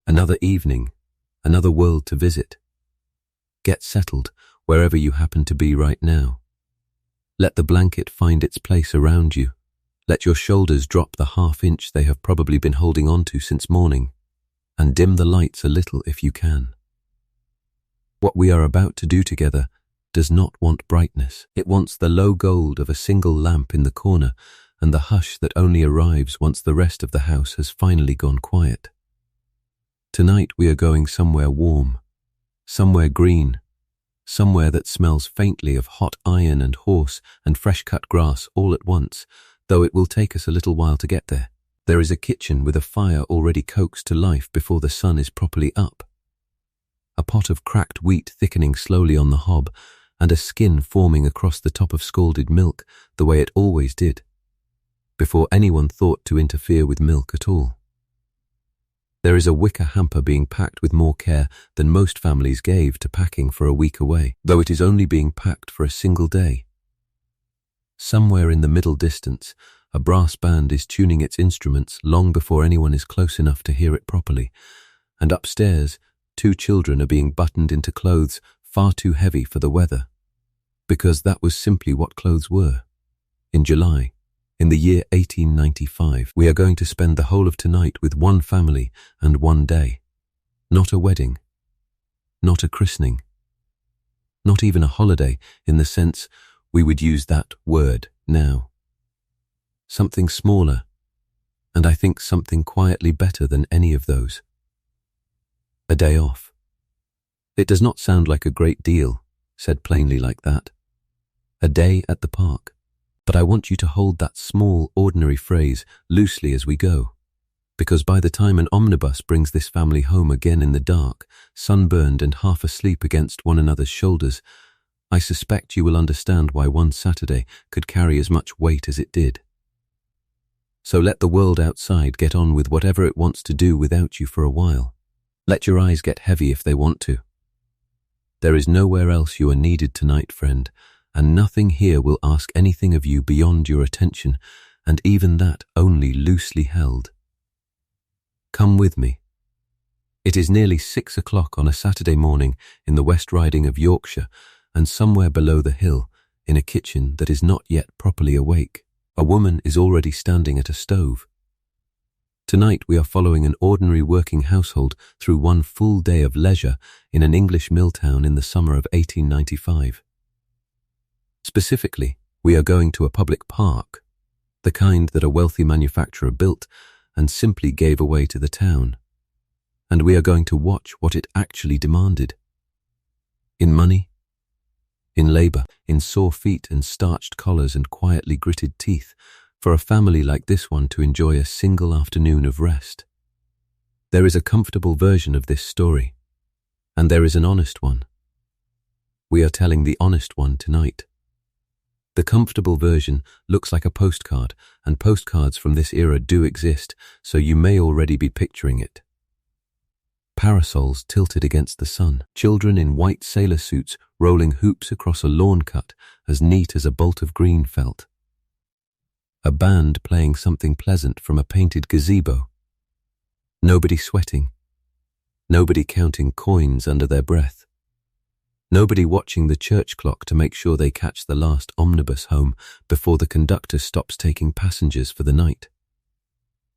Another evening, another world to visit. Get settled wherever you happen to be right now. Let the blanket find its place around you. Let your shoulders drop the half-inch they have probably been holding on to since morning, and dim the lights a little if you can. What we are about to do together does not want brightness. It wants the low gold of a single lamp in the corner and the hush that only arrives once the rest of the house has finally gone quiet. Tonight we are going somewhere warm, somewhere green, somewhere that smells faintly of hot iron and horse and fresh-cut grass all at once, though it will take us a little while to get there. There is a kitchen with a fire already coaxed to life before the sun is properly up. A pot of cracked wheat thickening slowly on the hob, and a skin forming across the top of scalded milk the way it always did, before anyone thought to interfere with milk at all. There is a wicker hamper being packed with more care than most families gave to packing for a week away, though it is only being packed for a single day. Somewhere in the middle distance, a brass band is tuning its instruments long before anyone is close enough to hear it properly, and upstairs, 2 children are being buttoned into clothes far too heavy for the weather, because that was simply what clothes were. In July, in the year 1895, we are going to spend the whole of tonight with one family and one day. Not a wedding, not a christening, not even a holiday in the sense we would use that word now. Something smaller, and I think something quietly better than any of those. A day off. It does not sound like a great deal, said plainly like that. A day at the park. But I want you to hold that small, ordinary phrase loosely as we go, because by the time an omnibus brings this family home again in the dark, sunburned and half asleep against one another's shoulders, I suspect you will understand why one Saturday could carry as much weight as it did. So let the world outside get on with whatever it wants to do without you for a while. Let your eyes get heavy if they want to. There is nowhere else you are needed tonight, friend, and nothing here will ask anything of you beyond your attention, and even that only loosely held. Come with me. It is nearly 6 o'clock on a Saturday morning in the West Riding of Yorkshire, and somewhere below the hill, in a kitchen that is not yet properly awake, a woman is already standing at a stove. Tonight we are following an ordinary working household through one full day of leisure in an English mill town in the summer of 1895. Specifically, we are going to a public park, the kind that a wealthy manufacturer built and simply gave away to the town. And we are going to watch what it actually demanded. In money, in labor, in sore feet and starched collars and quietly gritted teeth, for a family like this one to enjoy a single afternoon of rest. There is a comfortable version of this story, and there is an honest one. We are telling the honest one tonight. The comfortable version looks like a postcard, and postcards from this era do exist, so you may already be picturing it. Parasols tilted against the sun, children in white sailor suits rolling hoops across a lawn cut as neat as a bolt of green felt. A band playing something pleasant from a painted gazebo. Nobody sweating. Nobody counting coins under their breath. Nobody watching the church clock to make sure they catch the last omnibus home before the conductor stops taking passengers for the night.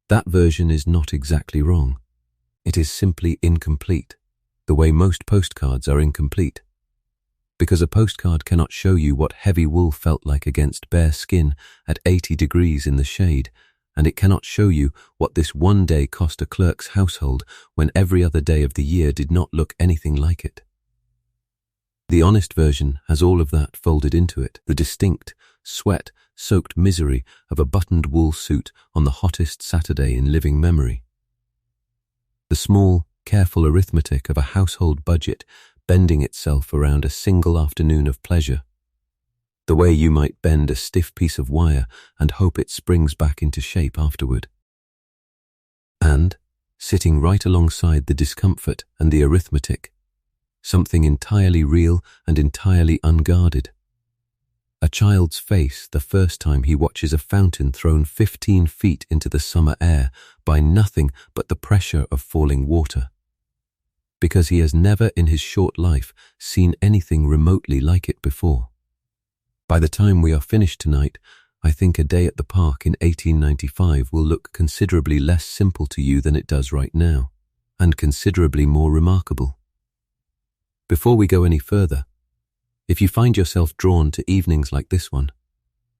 That version is not exactly wrong. It is simply incomplete, the way most postcards are incomplete. Because a postcard cannot show you what heavy wool felt like against bare skin at 80 degrees in the shade, and it cannot show you what this one day cost a clerk's household when every other day of the year did not look anything like it. The honest version has all of that folded into it, the distinct, sweat-soaked misery of a buttoned wool suit on the hottest Saturday in living memory. The small, careful arithmetic of a household budget bending itself around a single afternoon of pleasure, the way you might bend a stiff piece of wire and hope it springs back into shape afterward. And, sitting right alongside the discomfort and the arithmetic, something entirely real and entirely unguarded. A child's face the first time he watches a fountain thrown 15 feet into the summer air by nothing but the pressure of falling water. because he has never in his short life seen anything remotely like it before. By the time we are finished tonight, I think a day at the park in 1895 will look considerably less simple to you than it does right now, and considerably more remarkable. Before we go any further, if you find yourself drawn to evenings like this one,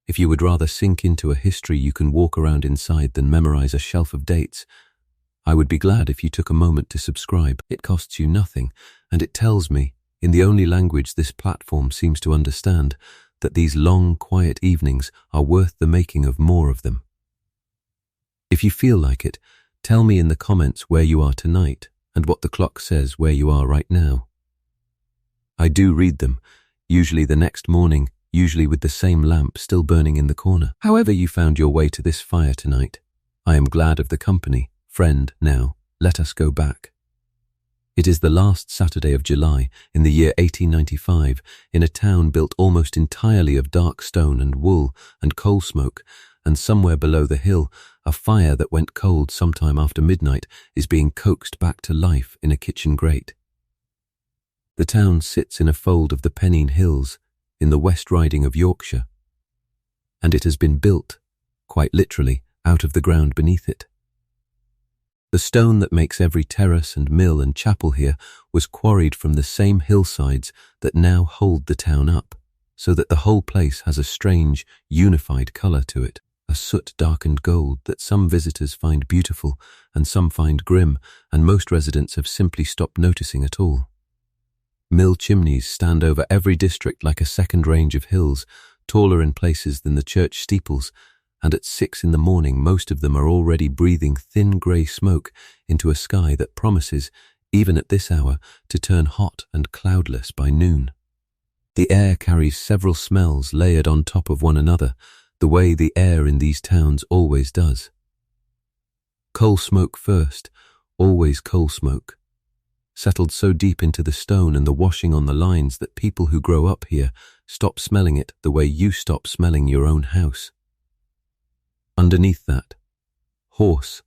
if you would rather sink into a history you can walk around inside than memorize a shelf of dates, I would be glad if you took a moment to subscribe. It costs you nothing, and it tells me, in the only language this platform seems to understand, that these long, quiet evenings are worth the making of more of them. If you feel like it, tell me in the comments where you are tonight and what the clock says where you are right now. I do read them, usually the next morning, usually with the same lamp still burning in the corner. However you found your way to this fire tonight, I am glad of the company. Friend, now, let us go back. It is the last Saturday of July in the year 1895 in a town built almost entirely of dark stone and wool and coal smoke, and somewhere below the hill, a fire that went cold sometime after midnight is being coaxed back to life in a kitchen grate. The town sits in a fold of the Pennine Hills in the West Riding of Yorkshire, and it has been built, quite literally, out of the ground beneath it. The stone that makes every terrace and mill and chapel here was quarried from the same hillsides that now hold the town up, so that the whole place has a strange, unified colour to it, a soot-darkened gold that some visitors find beautiful and some find grim, and most residents have simply stopped noticing at all. Mill chimneys stand over every district like a second range of hills, taller in places than the church steeples, and at 6 in the morning most of them are already breathing thin grey smoke into a sky that promises, even at this hour, to turn hot and cloudless by noon. The air carries several smells layered on top of one another, the way the air in these towns always does. Coal smoke first, always coal smoke, settled so deep into the stone and the washing on the lines that people who grow up here stop smelling it the way you stop smelling your own house. Underneath that, horse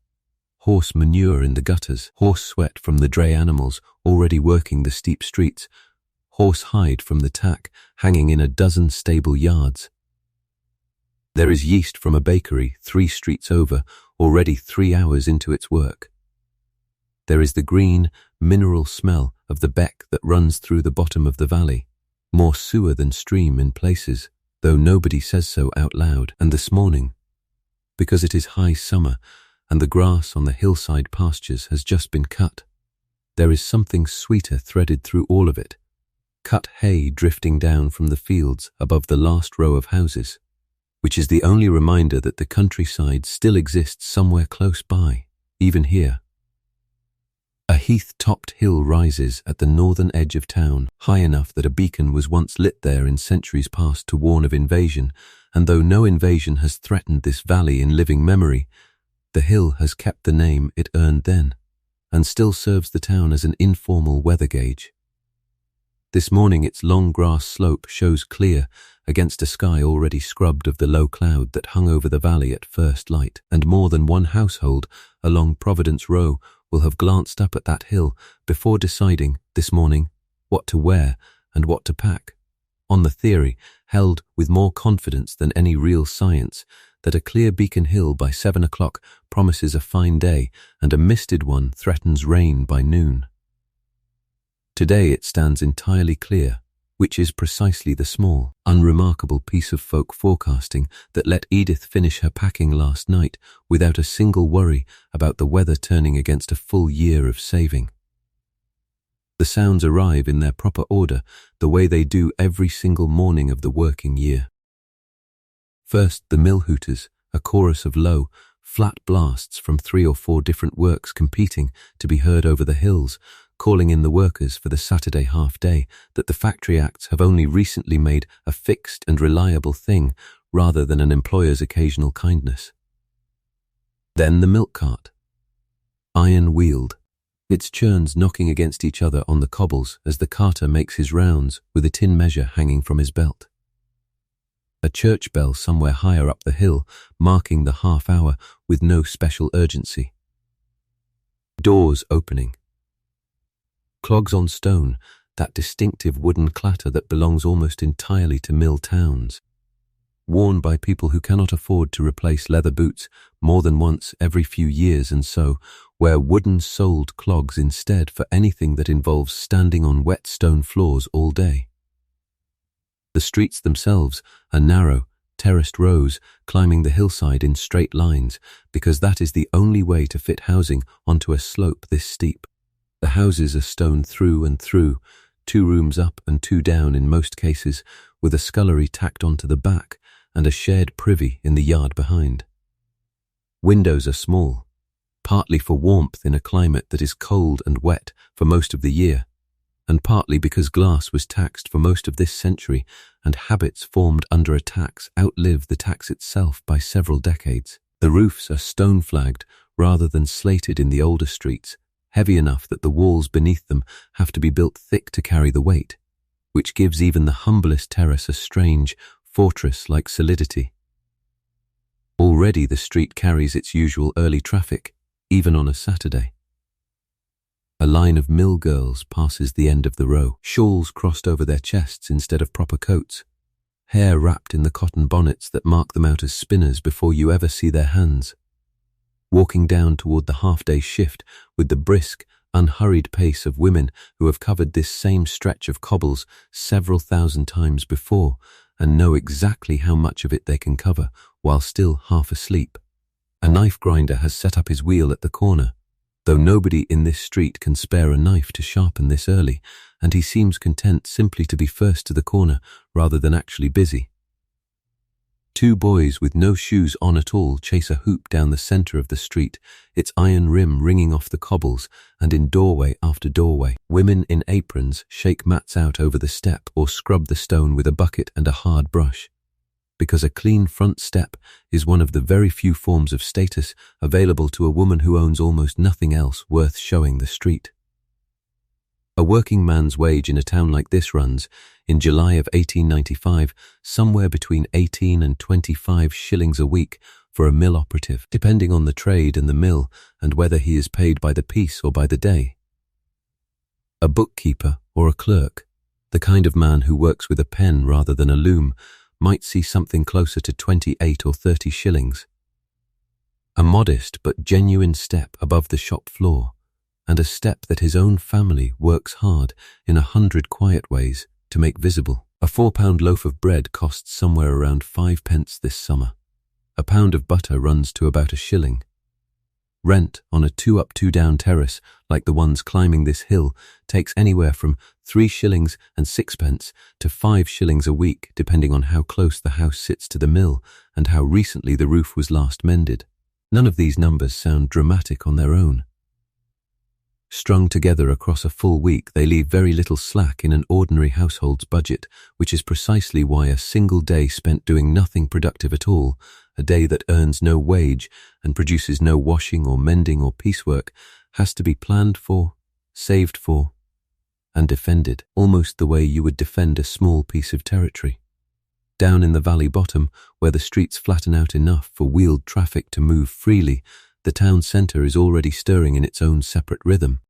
manure in the gutters, horse sweat from the dray animals already working the steep streets, horse hide from the tack hanging in a dozen stable yards. There is yeast from a bakery 3 streets over, already 3 hours into its work. There is the green, mineral smell of the beck that runs through the bottom of the valley, more sewer than stream in places, though nobody says so out loud. And this morning, because it is high summer and the grass on the hillside pastures has just been cut, there is something sweeter threaded through all of it, cut hay drifting down from the fields above the last row of houses, which is the only reminder that the countryside still exists somewhere close by, even here. A heath-topped hill rises at the northern edge of town, high enough that a beacon was once lit there in centuries past to warn of invasion, and though no invasion has threatened this valley in living memory, the hill has kept the name it earned then, and still serves the town as an informal weather gauge. This morning its long grass slope shows clear against a sky already scrubbed of the low cloud that hung over the valley at first light, and more than one household along Providence Row will have glanced up at that hill before deciding, this morning, what to wear and what to pack, on the theory, held with more confidence than any real science, that a clear Beacon Hill by 7 o'clock promises a fine day and a misted one threatens rain by noon. Today it stands entirely clear, which is precisely the small, unremarkable piece of folk forecasting that let Edith finish her packing last night without a single worry about the weather turning against a full year of saving. The sounds arrive in their proper order, the way they do every single morning of the working year. First, the mill hooters, a chorus of low, flat blasts from 3 or 4 different works competing to be heard over the hills, calling in the workers for the Saturday half-day that the Factory Acts have only recently made a fixed and reliable thing rather than an employer's occasional kindness. Then the milk cart, iron-wheeled, its churns knocking against each other on the cobbles as the carter makes his rounds with a tin measure hanging from his belt. A church bell somewhere higher up the hill, marking the half-hour with no special urgency. Doors opening. Clogs on stone, that distinctive wooden clatter that belongs almost entirely to mill towns. Worn by people who cannot afford to replace leather boots more than once every few years and so wear wooden-soled clogs instead for anything that involves standing on wet stone floors all day. The streets themselves are narrow, terraced rows climbing the hillside in straight lines because that is the only way to fit housing onto a slope this steep. The houses are stone through and through, 2 rooms up and 2 down in most cases, with a scullery tacked onto the back and a shared privy in the yard behind. Windows are small, partly for warmth in a climate that is cold and wet for most of the year, and partly because glass was taxed for most of this century and habits formed under a tax outlive the tax itself by several decades. The roofs are stone-flagged rather than slated in the older streets, heavy enough that the walls beneath them have to be built thick to carry the weight, which gives even the humblest terrace a strange, fortress-like solidity. Already the street carries its usual early traffic, even on a Saturday. A line of mill girls passes the end of the row, shawls crossed over their chests instead of proper coats, hair wrapped in the cotton bonnets that mark them out as spinners before you ever see their hands, walking down toward the half-day shift with the brisk, unhurried pace of women who have covered this same stretch of cobbles several thousand times before and know exactly how much of it they can cover while still half asleep. A knife grinder has set up his wheel at the corner, though nobody in this street can spare a knife to sharpen this early, and he seems content simply to be first to the corner rather than actually busy. 2 boys with no shoes on at all chase a hoop down the center of the street, its iron rim ringing off the cobbles, and in doorway after doorway, women in aprons shake mats out over the step or scrub the stone with a bucket and a hard brush, because a clean front step is one of the very few forms of status available to a woman who owns almost nothing else worth showing the street. A working man's wage in a town like this runs, in July of 1895, somewhere between 18 and 25 shillings a week for a mill operative, depending on the trade and the mill and whether he is paid by the piece or by the day. A bookkeeper or a clerk, the kind of man who works with a pen rather than a loom, might see something closer to 28 or 30 shillings. A modest but genuine step above the shop floor, and a step that his own family works hard in 100 quiet ways to make visible. A 4-pound loaf of bread costs somewhere around 5 pence this summer. A pound of butter runs to about a shilling. Rent on a 2-up 2-down terrace like the ones climbing this hill takes anywhere from 3 shillings and 6 pence to 5 shillings a week, depending on how close the house sits to the mill and how recently the roof was last mended. None of these numbers sound dramatic on their own. Strung together across a full week, they leave very little slack in an ordinary household's budget, which is precisely why a single day spent doing nothing productive at all, a day that earns no wage and produces no washing or mending or piecework, has to be planned for, saved for, and defended, almost the way you would defend a small piece of territory. Down in the valley bottom, where the streets flatten out enough for wheeled traffic to move freely, the town centre is already stirring in its own separate rhythm.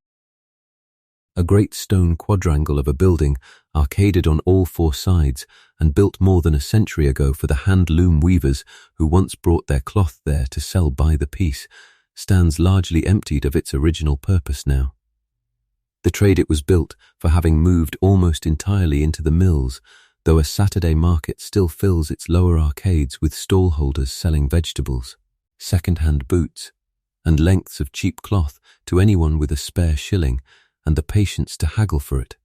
A great stone quadrangle of a building, arcaded on all 4 sides and built more than a century ago for the hand-loom weavers who once brought their cloth there to sell by the piece, stands largely emptied of its original purpose now. The trade it was built for having moved almost entirely into the mills, though a Saturday market still fills its lower arcades with stall-holders selling vegetables, second-hand boots, and lengths of cheap cloth to anyone with a spare shilling and the patience to haggle for it.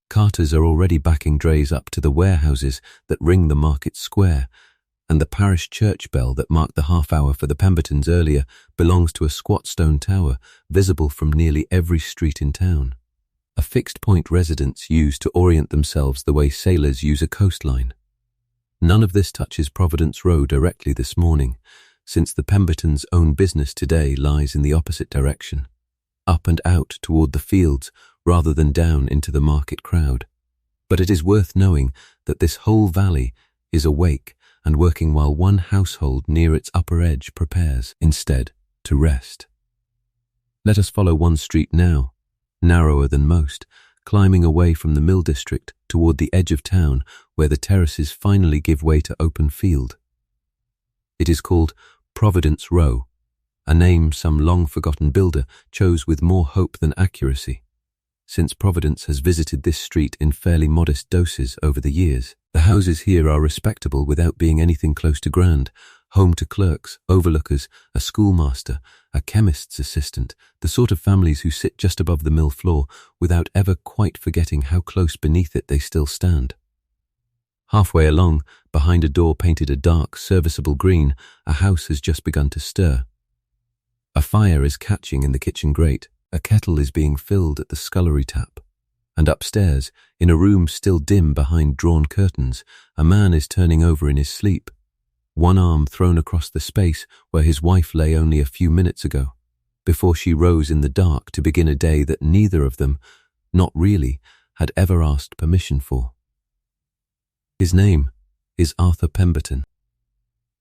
Carters are already backing drays up to the warehouses that ring the market square, and the parish church bell that marked the half-hour for the Pembertons earlier belongs to a squat stone tower visible from nearly every street in town, a fixed-point residence used to orient themselves the way sailors use a coastline. None of this touches Providence Row directly this morning, since the Pembertons' own business today lies in the opposite direction, up and out toward the fields rather than down into the market crowd. But it is worth knowing that this whole valley is awake and working while one household near its upper edge prepares, instead, to rest. Let us follow one street now, narrower than most, climbing away from the mill district toward the edge of town where the terraces finally give way to open field. It is called Providence Row, a name some long-forgotten builder chose with more hope than accuracy, since Providence has visited this street in fairly modest doses over the years. The houses here are respectable without being anything close to grand, home to clerks, overlookers, a schoolmaster, a chemist's assistant, the sort of families who sit just above the mill floor without ever quite forgetting how close beneath it they still stand. Halfway along, behind a door painted a dark, serviceable green, a house has just begun to stir. A fire is catching in the kitchen grate, a kettle is being filled at the scullery tap, and upstairs, in a room still dim behind drawn curtains, a man is turning over in his sleep, one arm thrown across the space where his wife lay only a few minutes ago, before she rose in the dark to begin a day that neither of them, not really, had ever asked permission for. His name is Arthur Pemberton.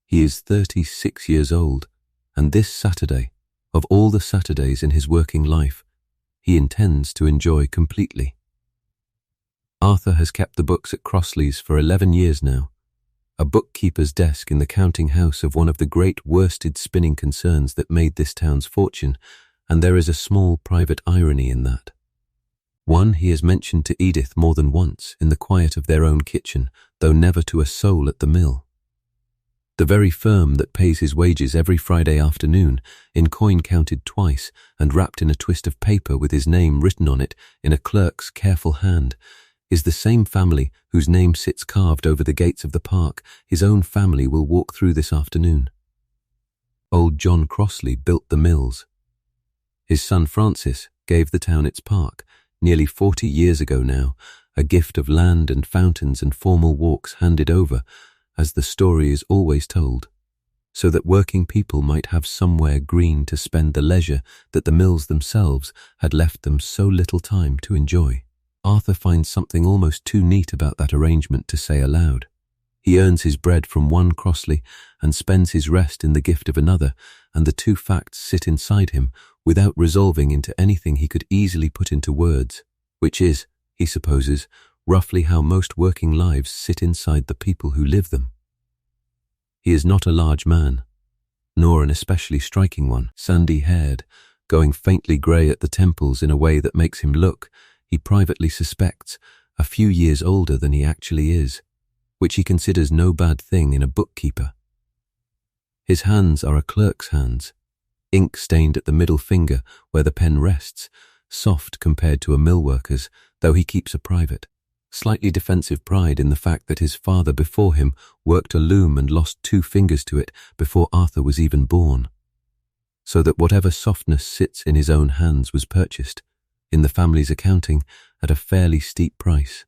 He is 36 years old, and this Saturday, of all the Saturdays in his working life, he intends to enjoy completely. Arthur has kept the books at Crossley's for 11 years now, a bookkeeper's desk in the counting house of one of the great worsted spinning concerns that made this town's fortune, and there is a small private irony in that. One he has mentioned to Edith more than once in the quiet of their own kitchen, though never to a soul at the mill. The very firm that pays his wages every Friday afternoon, in coin counted twice and wrapped in a twist of paper with his name written on it in a clerk's careful hand, is the same family whose name sits carved over the gates of the park his own family will walk through this afternoon. Old John Crossley built the mills. His son Francis gave the town its park, nearly 40 years ago now, a gift of land and fountains and formal walks handed over, as the story is always told, so that working people might have somewhere green to spend the leisure that the mills themselves had left them so little time to enjoy. Arthur finds something almost too neat about that arrangement to say aloud. He earns his bread from one Crossley and spends his rest in the gift of another, and the two facts sit inside him without resolving into anything he could easily put into words, which is, he supposes, roughly how most working lives sit inside the people who live them. He is not a large man, nor an especially striking one, sandy-haired, going faintly grey at the temples in a way that makes him look, he privately suspects, a few years older than he actually is, which he considers no bad thing in a bookkeeper. His hands are a clerk's hands, ink stained at the middle finger where the pen rests, soft compared to a mill worker's, though he keeps a private, slightly defensive pride in the fact that his father before him worked a loom and lost 2 fingers to it before Arthur was even born, so that whatever softness sits in his own hands was purchased, in the family's accounting, at a fairly steep price.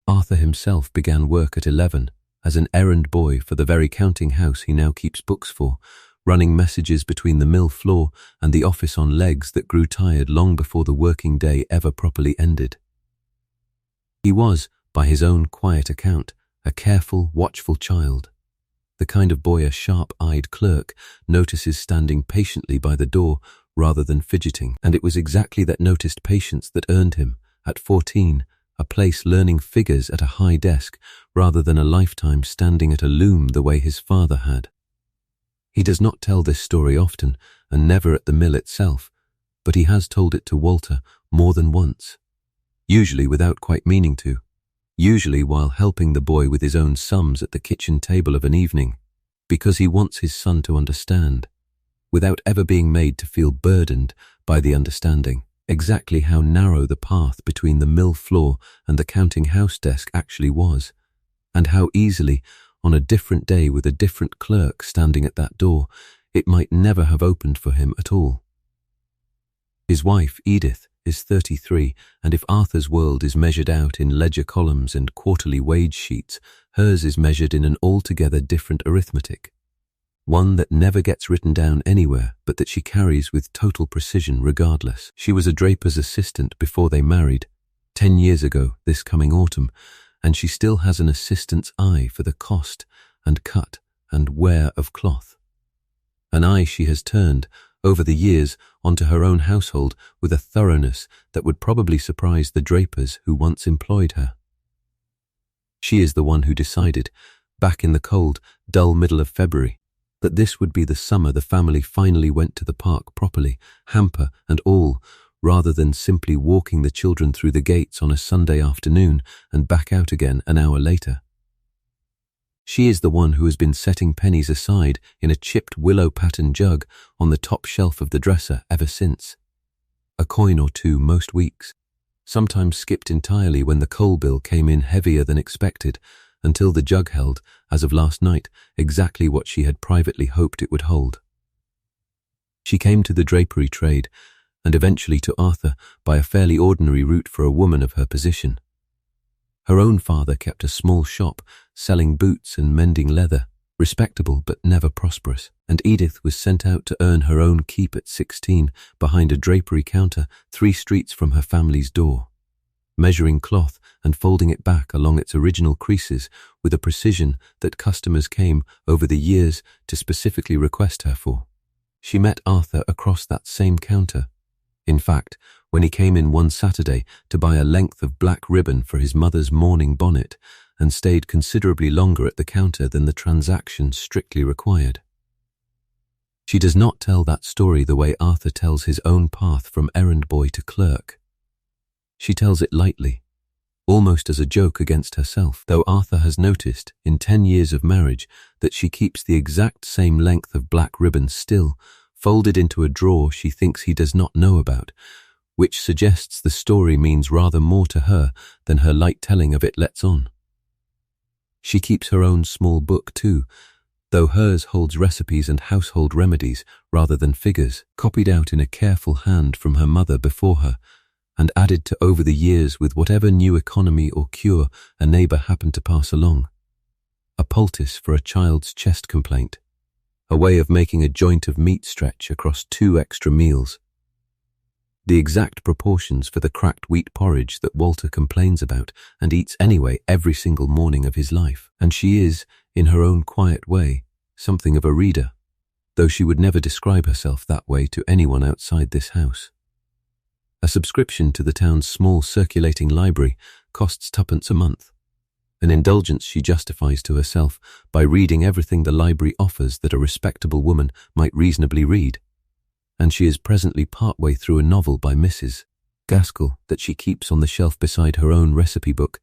Arthur himself began work at 11 as an errand boy for the very counting house he now keeps books for, running messages between the mill floor and the office on legs that grew tired long before the working day ever properly ended. He was, by his own quiet account, a careful, watchful child, the kind of boy a sharp-eyed clerk notices standing patiently by the door rather than fidgeting, and it was exactly that noticed patience that earned him, at 14, a place learning figures at a high desk rather than a lifetime standing at a loom the way his father had. He does not tell this story often, and never at the mill itself, but he has told it to Walter more than once, usually without quite meaning to, usually while helping the boy with his own sums at the kitchen table of an evening, because he wants his son to understand, without ever being made to feel burdened by the understanding, exactly how narrow the path between the mill floor and the counting house desk actually was, and how easily, on a different day with a different clerk standing at that door, it might never have opened for him at all. His wife, Edith, is 33, and if Arthur's world is measured out in ledger columns and quarterly wage sheets, hers is measured in an altogether different arithmetic, one that never gets written down anywhere but that she carries with total precision regardless. She was a draper's assistant before they married, 10 years ago this coming autumn, and she still has an assistant's eye for the cost and cut and wear of cloth, an eye she has turned, over the years, onto her own household with a thoroughness that would probably surprise the drapers who once employed her. She is the one who decided, back in the cold, dull middle of February, that this would be the summer the family finally went to the park properly, hamper and all, rather than simply walking the children through the gates on a Sunday afternoon and back out again an hour later. She is the one who has been setting pennies aside in a chipped willow-pattern jug on the top shelf of the dresser ever since. A coin or two most weeks, sometimes skipped entirely when the coal bill came in heavier than expected, until the jug held, as of last night, exactly what she had privately hoped it would hold. She came to the drapery trade, and eventually to Arthur by a fairly ordinary route for a woman of her position. Her own father kept a small shop selling boots and mending leather, respectable but never prosperous, and Edith was sent out to earn her own keep at 16 behind a drapery counter 3 streets from her family's door, measuring cloth and folding it back along its original creases with a precision that customers came over the years to specifically request her for. She met Arthur across that same counter. In fact, when he came in one Saturday to buy a length of black ribbon for his mother's mourning bonnet and stayed considerably longer at the counter than the transaction strictly required. She does not tell that story the way Arthur tells his own path from errand boy to clerk. She tells it lightly, almost as a joke against herself, though Arthur has noticed, in 10 years of marriage, that she keeps the exact same length of black ribbon still, folded into a drawer she thinks he does not know about, which suggests the story means rather more to her than her light telling of it lets on. She keeps her own small book too, though hers holds recipes and household remedies rather than figures, copied out in a careful hand from her mother before her, and added to over the years with whatever new economy or cure a neighbour happened to pass along. A poultice for a child's chest complaint, a way of making a joint of meat stretch across 2 extra meals, the exact proportions for the cracked wheat porridge that Walter complains about and eats anyway every single morning of his life. And she is, in her own quiet way, something of a reader, though she would never describe herself that way to anyone outside this house. A subscription to the town's small circulating library costs 2p a month, an indulgence she justifies to herself by reading everything the library offers that a respectable woman might reasonably read, and she is presently partway through a novel by Mrs. Gaskell that she keeps on the shelf beside her own recipe book,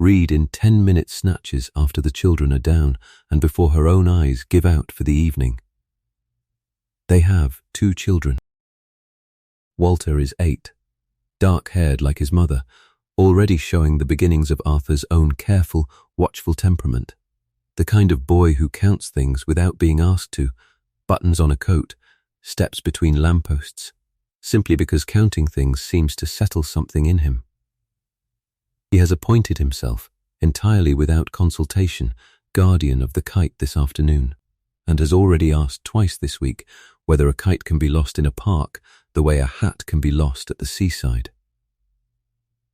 read in 10-minute snatches after the children are down and before her own eyes give out for the evening. They have 2 children. Walter is 8, dark-haired like his mother, already showing the beginnings of Arthur's own careful, watchful temperament, the kind of boy who counts things without being asked to, buttons on a coat, steps between lampposts, simply because counting things seems to settle something in him. He has appointed himself, entirely without consultation, guardian of the kite this afternoon, and has already asked twice this week whether a kite can be lost in a park the way a hat can be lost at the seaside.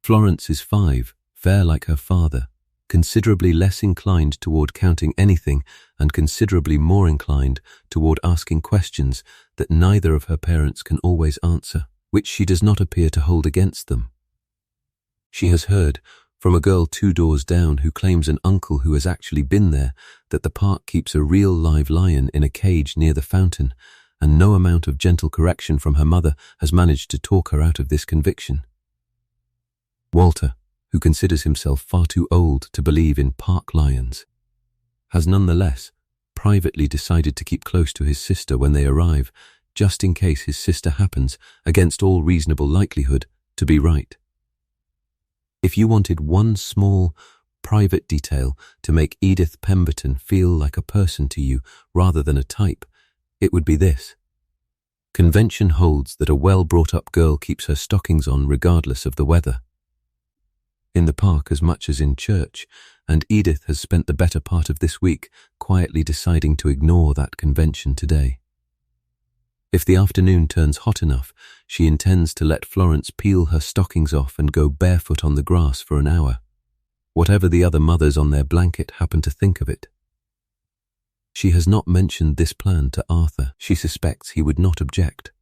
Florence is 5, fair like her father, considerably less inclined toward counting anything and considerably more inclined toward asking questions that neither of her parents can always answer, which she does not appear to hold against them. She has heard, from a girl 2 doors down who claims an uncle who has actually been there, that the park keeps a real live lion in a cage near the fountain, and no amount of gentle correction from her mother has managed to talk her out of this conviction. Walter, who considers himself far too old to believe in park lions, has nonetheless privately decided to keep close to his sister when they arrive, just in case his sister happens, against all reasonable likelihood, to be right. If you wanted one small, private detail to make Edith Pemberton feel like a person to you rather than a type, it would be this. Convention holds that a well-brought-up girl keeps her stockings on regardless of the weather. In the park as much as in church, and Edith has spent the better part of this week quietly deciding to ignore that convention today. If the afternoon turns hot enough, she intends to let Florence peel her stockings off and go barefoot on the grass for an hour, whatever the other mothers on their blanket happen to think of it. She has not mentioned this plan to Arthur. She suspects he would not object.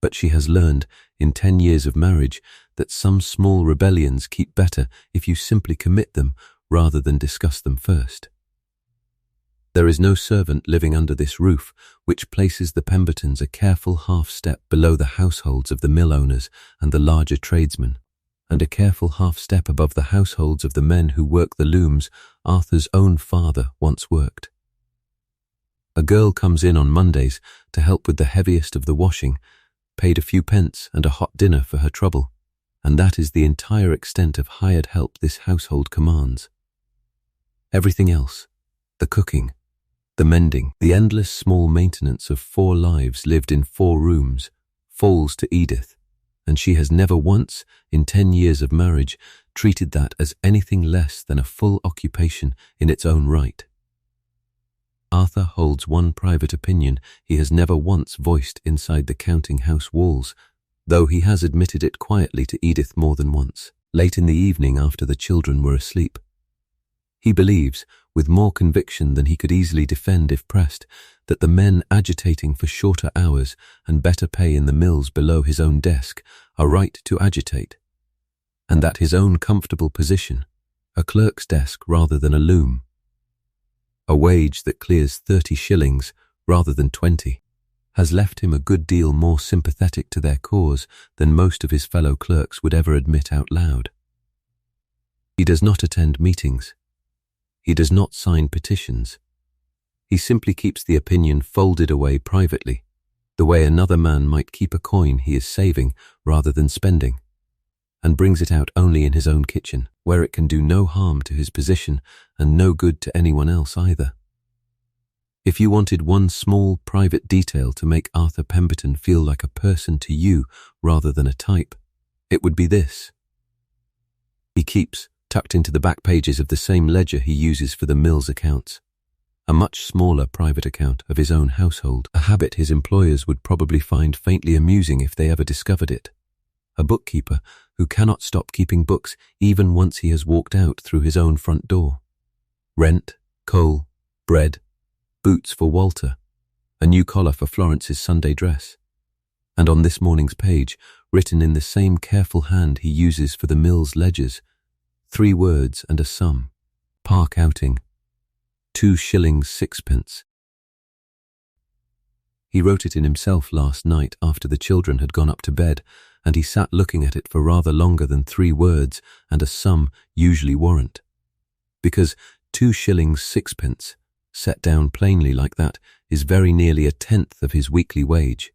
But she has learned, in 10 years of marriage, that some small rebellions keep better if you simply commit them rather than discuss them first. There is no servant living under this roof, which places the Pembertons a careful half-step below the households of the mill owners and the larger tradesmen, and a careful half-step above the households of the men who work the looms Arthur's own father once worked. A girl comes in on Mondays to help with the heaviest of the washing, paid a few pence and a hot dinner for her trouble, and that is the entire extent of hired help this household commands. Everything else, the cooking, the mending, the endless small maintenance of 4 lives lived in 4 rooms, falls to Edith, and she has never once, in 10 years of marriage, treated that as anything less than a full occupation in its own right. Arthur holds one private opinion he has never once voiced inside the counting-house walls, though he has admitted it quietly to Edith more than once, late in the evening after the children were asleep. He believes, with more conviction than he could easily defend if pressed, that the men agitating for shorter hours and better pay in the mills below his own desk are right to agitate, and that his own comfortable position, a clerk's desk rather than a loom, a wage that clears 30 shillings rather than 20, has left him a good deal more sympathetic to their cause than most of his fellow clerks would ever admit out loud. He does not attend meetings. He does not sign petitions. He simply keeps the opinion folded away privately, the way another man might keep a coin he is saving rather than spending, and brings it out only in his own kitchen, where it can do no harm to his position and no good to anyone else either. If you wanted one small private detail to make Arthur Pemberton feel like a person to you rather than a type, it would be this. He keeps, tucked into the back pages of the same ledger he uses for the mill's accounts, a much smaller private account of his own household, a habit his employers would probably find faintly amusing if they ever discovered it. A bookkeeper who cannot stop keeping books even once he has walked out through his own front door. Rent, coal, bread, boots for Walter, a new collar for Florence's Sunday dress, and on this morning's page, written in the same careful hand he uses for the mill's ledgers, 3 words and a sum: park outing, 2 shillings 6pence. He wrote it in himself last night after the children had gone up to bed, and he sat looking at it for rather longer than 3 words and a sum usually warrant. Because 2 shillings 6pence, set down plainly like that, is very nearly 1/10 of his weekly wage,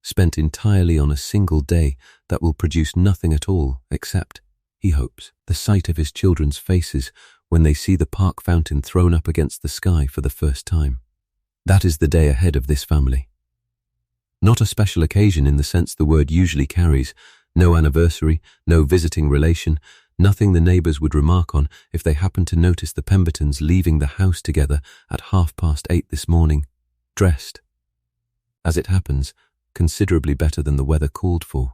spent entirely on a single day that will produce nothing at all except, he hopes, the sight of his children's faces when they see the park fountain thrown up against the sky for the first time. That is the day ahead of this family. Not a special occasion in the sense the word usually carries, no anniversary, no visiting relation, nothing the neighbours would remark on if they happened to notice the Pembertons leaving the house together at 8:30 this morning, dressed, as it happens, considerably better than the weather called for.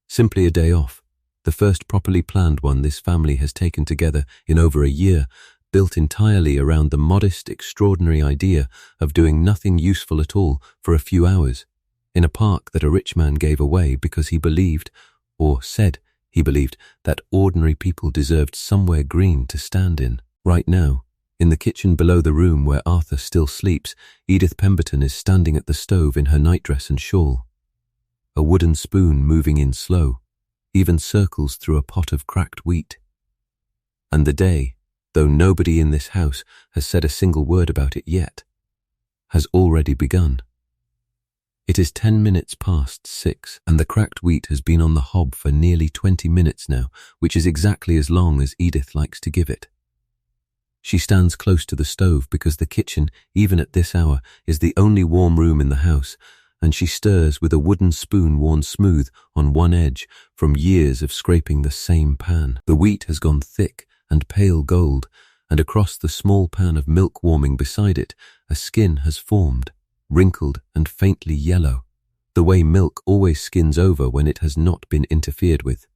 Simply a day off, the first properly planned one this family has taken together in over a year, built entirely around the modest, extraordinary idea of doing nothing useful at all for a few hours, in a park that a rich man gave away because he believed, or said he believed, that ordinary people deserved somewhere green to stand in. Right now, in the kitchen below the room where Arthur still sleeps, Edith Pemberton is standing at the stove in her nightdress and shawl, a wooden spoon moving in slow, even circles through a pot of cracked wheat. And the day, though nobody in this house has said a single word about it yet, has already begun. It is 10 minutes past 6, and the cracked wheat has been on the hob for nearly 20 minutes now, which is exactly as long as Edith likes to give it. She stands close to the stove because the kitchen, even at this hour, is the only warm room in the house, and she stirs with a wooden spoon worn smooth on one edge from years of scraping the same pan. The wheat has gone thick and pale gold, and across the small pan of milk warming beside it, a skin has formed, wrinkled and faintly yellow, the way milk always skins over when it has not been interfered with.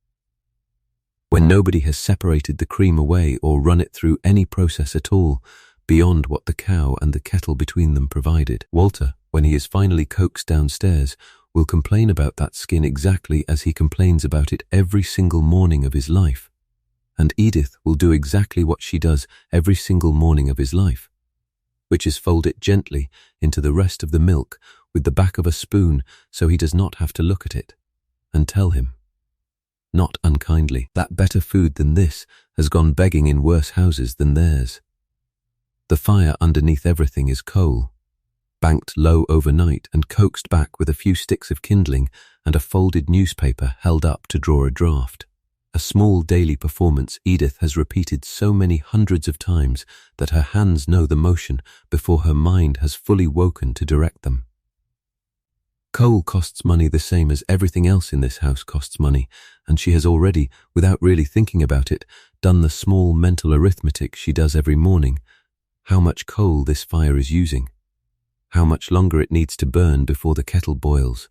When nobody has separated the cream away or run it through any process at all, beyond what the cow and the kettle between them provided. Walter, when he is finally coaxed downstairs, will complain about that skin exactly as he complains about it every single morning of his life. And Edith will do exactly what she does every single morning of his life, which is fold it gently into the rest of the milk with the back of a spoon so he does not have to look at it, and tell him, not unkindly, that better food than this has gone begging in worse houses than theirs. The fire underneath everything is coal, banked low overnight and coaxed back with a few sticks of kindling and a folded newspaper held up to draw a draught. A small daily performance Edith has repeated so many hundreds of times that her hands know the motion before her mind has fully woken to direct them. Coal costs money the same as everything else in this house costs money, and she has already, without really thinking about it, done the small mental arithmetic she does every morning. How much coal this fire is using, how much longer it needs to burn before the kettle boils,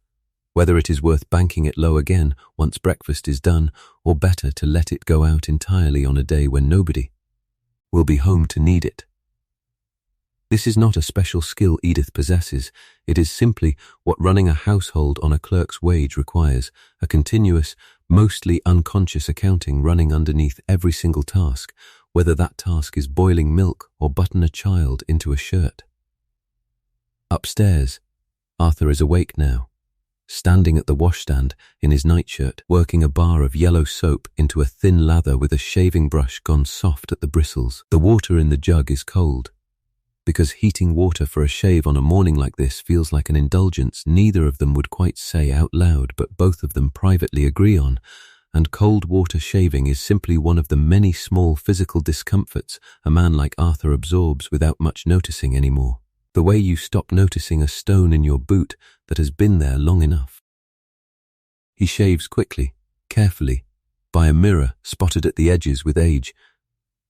whether it is worth banking it low again once breakfast is done, or better to let it go out entirely on a day when nobody will be home to need it. This is not a special skill Edith possesses. It is simply what running a household on a clerk's wage requires, a continuous, mostly unconscious accounting running underneath every single task, whether that task is boiling milk or button a child into a shirt. Upstairs, Arthur is awake now, standing at the washstand in his nightshirt, working a bar of yellow soap into a thin lather with a shaving brush gone soft at the bristles. The water in the jug is cold, because heating water for a shave on a morning like this feels like an indulgence neither of them would quite say out loud but both of them privately agree on, and cold water shaving is simply one of the many small physical discomforts a man like Arthur absorbs without much noticing anymore. The way you stop noticing a stone in your boot that has been there long enough. He shaves quickly, carefully, by a mirror spotted at the edges with age,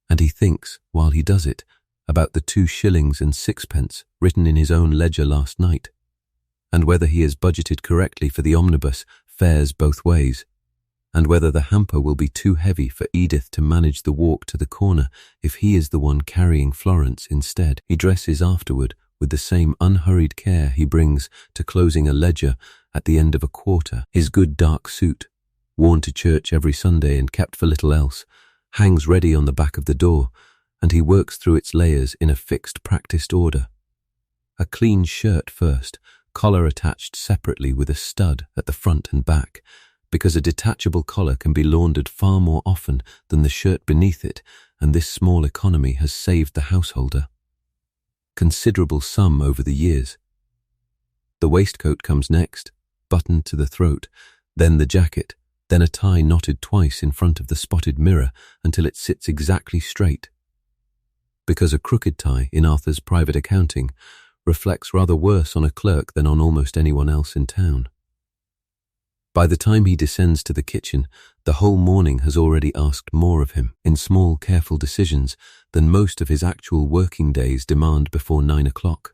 and he thinks, while he does it, about the 2 shillings and 6pence written in his own ledger last night, and whether he has budgeted correctly for the omnibus fares both ways, and whether the hamper will be too heavy for Edith to manage the walk to the corner if he is the one carrying Florence instead. He dresses afterward with the same unhurried care he brings to closing a ledger at the end of a quarter. His good dark suit, worn to church every Sunday and kept for little else, hangs ready on the back of the door, and he works through its layers in a fixed, practiced order. A clean shirt first, collar attached separately with a stud at the front and back, because a detachable collar can be laundered far more often than the shirt beneath it, and this small economy has saved the householder considerable sum over the years. The waistcoat comes next, buttoned to the throat, then the jacket, then a tie knotted twice in front of the spotted mirror until it sits exactly straight, because a crooked tie in Arthur's private accounting reflects rather worse on a clerk than on almost anyone else in town. By the time he descends to the kitchen, the whole morning has already asked more of him, in small, careful decisions, than most of his actual working days demand before 9 o'clock.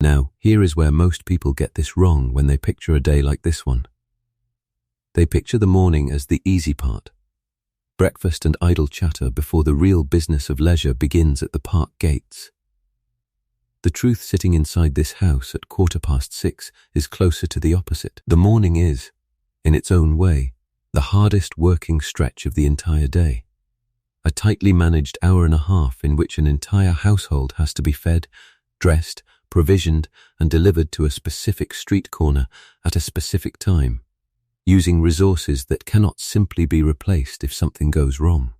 Now, here is where most people get this wrong when they picture a day like this one. They picture the morning as the easy part, breakfast and idle chatter before the real business of leisure begins at the park gates. The truth sitting inside this house at 6:15 is closer to the opposite. The morning is, in its own way, the hardest working stretch of the entire day. A tightly managed hour and a half in which an entire household has to be fed, dressed, provisioned, and delivered to a specific street corner at a specific time, using resources that cannot simply be replaced if something goes wrong.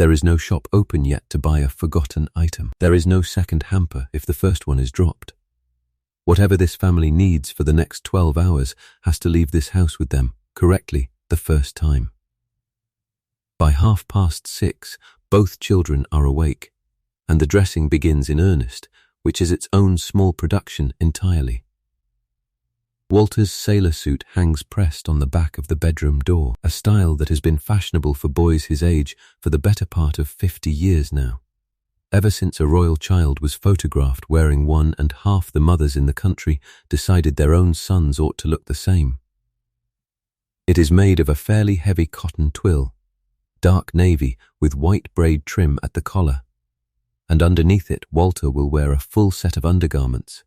There is no shop open yet to buy a forgotten item. There is no second hamper if the first one is dropped. Whatever this family needs for the next 12 hours has to leave this house with them, correctly, the first time. By 6:30, both children are awake, and the dressing begins in earnest, which is its own small production entirely. Walter's sailor suit hangs pressed on the back of the bedroom door, a style that has been fashionable for boys his age for the better part of 50 years now. Ever since a royal child was photographed wearing one and half the mothers in the country decided their own sons ought to look the same. It is made of a fairly heavy cotton twill, dark navy with white braid trim at the collar, and underneath it Walter will wear a full set of undergarments,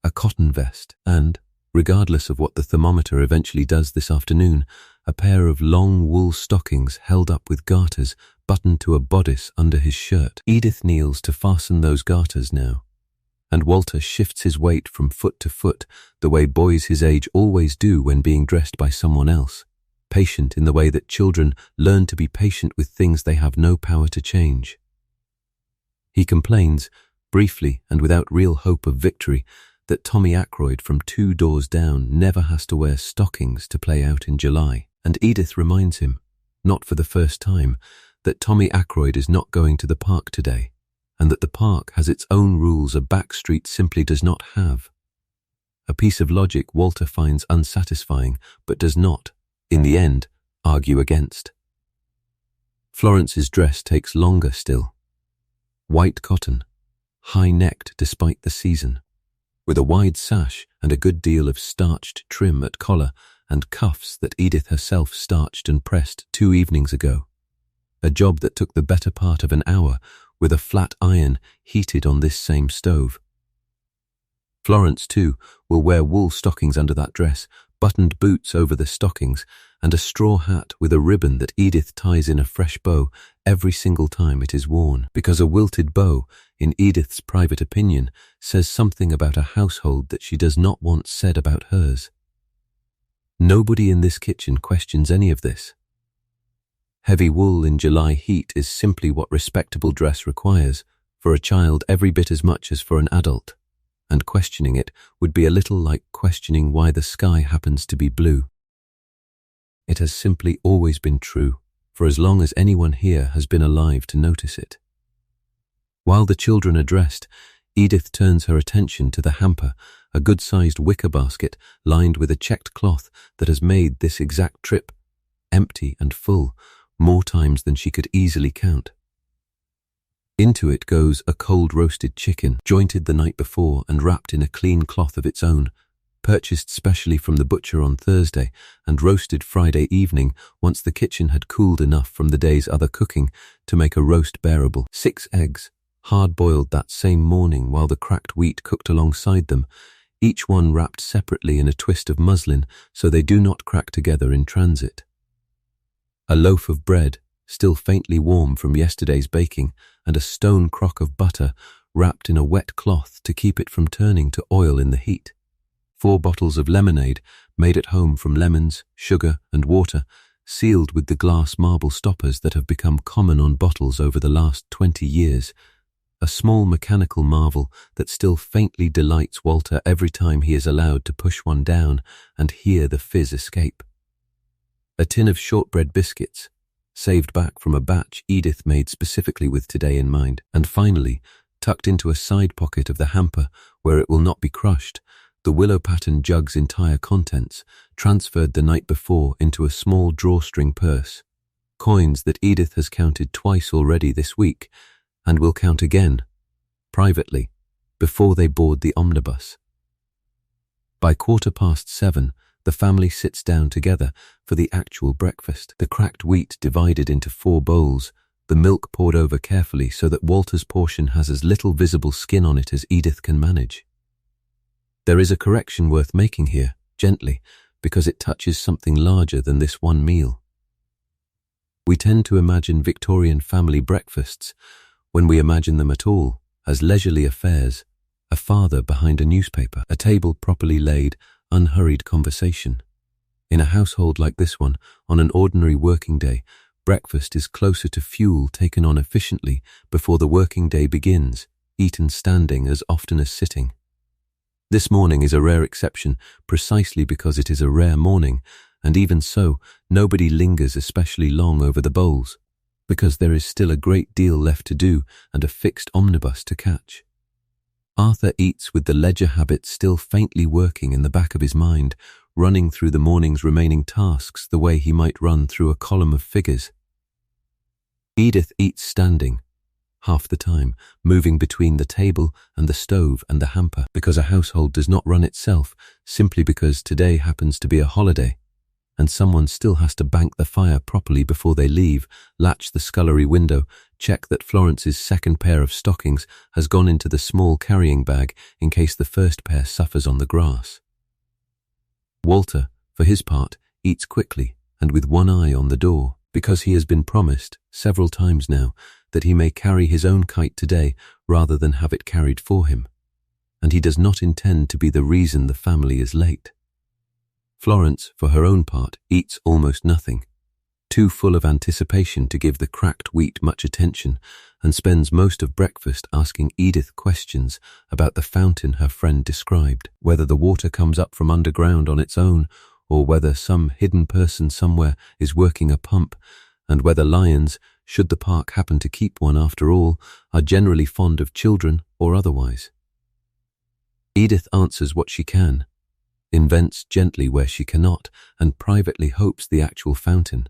a cotton vest, and, regardless of what the thermometer eventually does this afternoon, a pair of long wool stockings held up with garters buttoned to a bodice under his shirt. Edith kneels to fasten those garters now, and Walter shifts his weight from foot to foot the way boys his age always do when being dressed by someone else, patient in the way that children learn to be patient with things they have no power to change. He complains, briefly and without real hope of victory, that Tommy Ackroyd from 2 doors down never has to wear stockings to play out in July, and Edith reminds him, not for the first time, that Tommy Ackroyd is not going to the park today, and that the park has its own rules a back street simply does not have. A piece of logic Walter finds unsatisfying, but does not, in the end, argue against. Florence's dress takes longer still. White cotton, high-necked despite the season, with a wide sash and a good deal of starched trim at collar and cuffs that Edith herself starched and pressed 2 evenings ago. A job that took the better part of an hour with a flat iron heated on this same stove. Florence, too, will wear wool stockings under that dress, buttoned boots over the stockings, and a straw hat with a ribbon that Edith ties in a fresh bow every single time it is worn, because a wilted bow, in Edith's private opinion, says something about a household that she does not want said about hers. Nobody in this kitchen questions any of this. Heavy wool in July heat is simply what respectable dress requires, for a child every bit as much as for an adult, and questioning it would be a little like questioning why the sky happens to be blue. It has simply always been true, for as long as anyone here has been alive to notice it. While the children are dressed, Edith turns her attention to the hamper, a good-sized wicker basket lined with a checked cloth that has made this exact trip, empty and full, more times than she could easily count. Into it goes a cold roasted chicken, jointed the night before and wrapped in a clean cloth of its own, purchased specially from the butcher on Thursday and roasted Friday evening once the kitchen had cooled enough from the day's other cooking to make a roast bearable. 6 eggs, hard-boiled that same morning while the cracked wheat cooked alongside them, each one wrapped separately in a twist of muslin so they do not crack together in transit. A loaf of bread, still faintly warm from yesterday's baking, and a stone crock of butter wrapped in a wet cloth to keep it from turning to oil in the heat. 4 bottles of lemonade, made at home from lemons, sugar, and water, sealed with the glass marble stoppers that have become common on bottles over the last 20 years. A small mechanical marvel that still faintly delights Walter every time he is allowed to push one down and hear the fizz escape. A tin of shortbread biscuits, saved back from a batch Edith made specifically with today in mind, and finally, tucked into a side pocket of the hamper where it will not be crushed, the willow-pattern jug's entire contents, transferred the night before into a small drawstring purse, coins that Edith has counted twice already this week, and will count again, privately, before they board the omnibus. By 7:15, the family sits down together for the actual breakfast, the cracked wheat divided into 4 bowls, the milk poured over carefully so that Walter's portion has as little visible skin on it as Edith can manage. There is a correction worth making here, gently, because it touches something larger than this one meal. We tend to imagine Victorian family breakfasts, when we imagine them at all, as leisurely affairs, a father behind a newspaper, a table properly laid, unhurried conversation. In a household like this one, on an ordinary working day, breakfast is closer to fuel taken on efficiently before the working day begins, eaten standing as often as sitting. This morning is a rare exception precisely because it is a rare morning, and even so, nobody lingers especially long over the bowls, because there is still a great deal left to do and a fixed omnibus to catch. Arthur eats with the ledger habit still faintly working in the back of his mind, running through the morning's remaining tasks the way he might run through a column of figures. Edith eats standing, half the time, moving between the table and the stove and the hamper, because a household does not run itself simply because today happens to be a holiday. and someone still has to bank the fire properly before they leave, latch the scullery window, check that Florence's second pair of stockings has gone into the small carrying bag in case the first pair suffers on the grass. Walter, for his part, eats quickly and with one eye on the door, because he has been promised, several times now, that he may carry his own kite today rather than have it carried for him, and he does not intend to be the reason the family is late. Florence, for her own part, eats almost nothing, too full of anticipation to give the cracked wheat much attention, and spends most of breakfast asking Edith questions about the fountain her friend described, whether the water comes up from underground on its own, or whether some hidden person somewhere is working a pump, and whether lions, should the park happen to keep one after all, are generally fond of children or otherwise. Edith answers what she can, invents gently where she cannot, and privately hopes the actual fountain,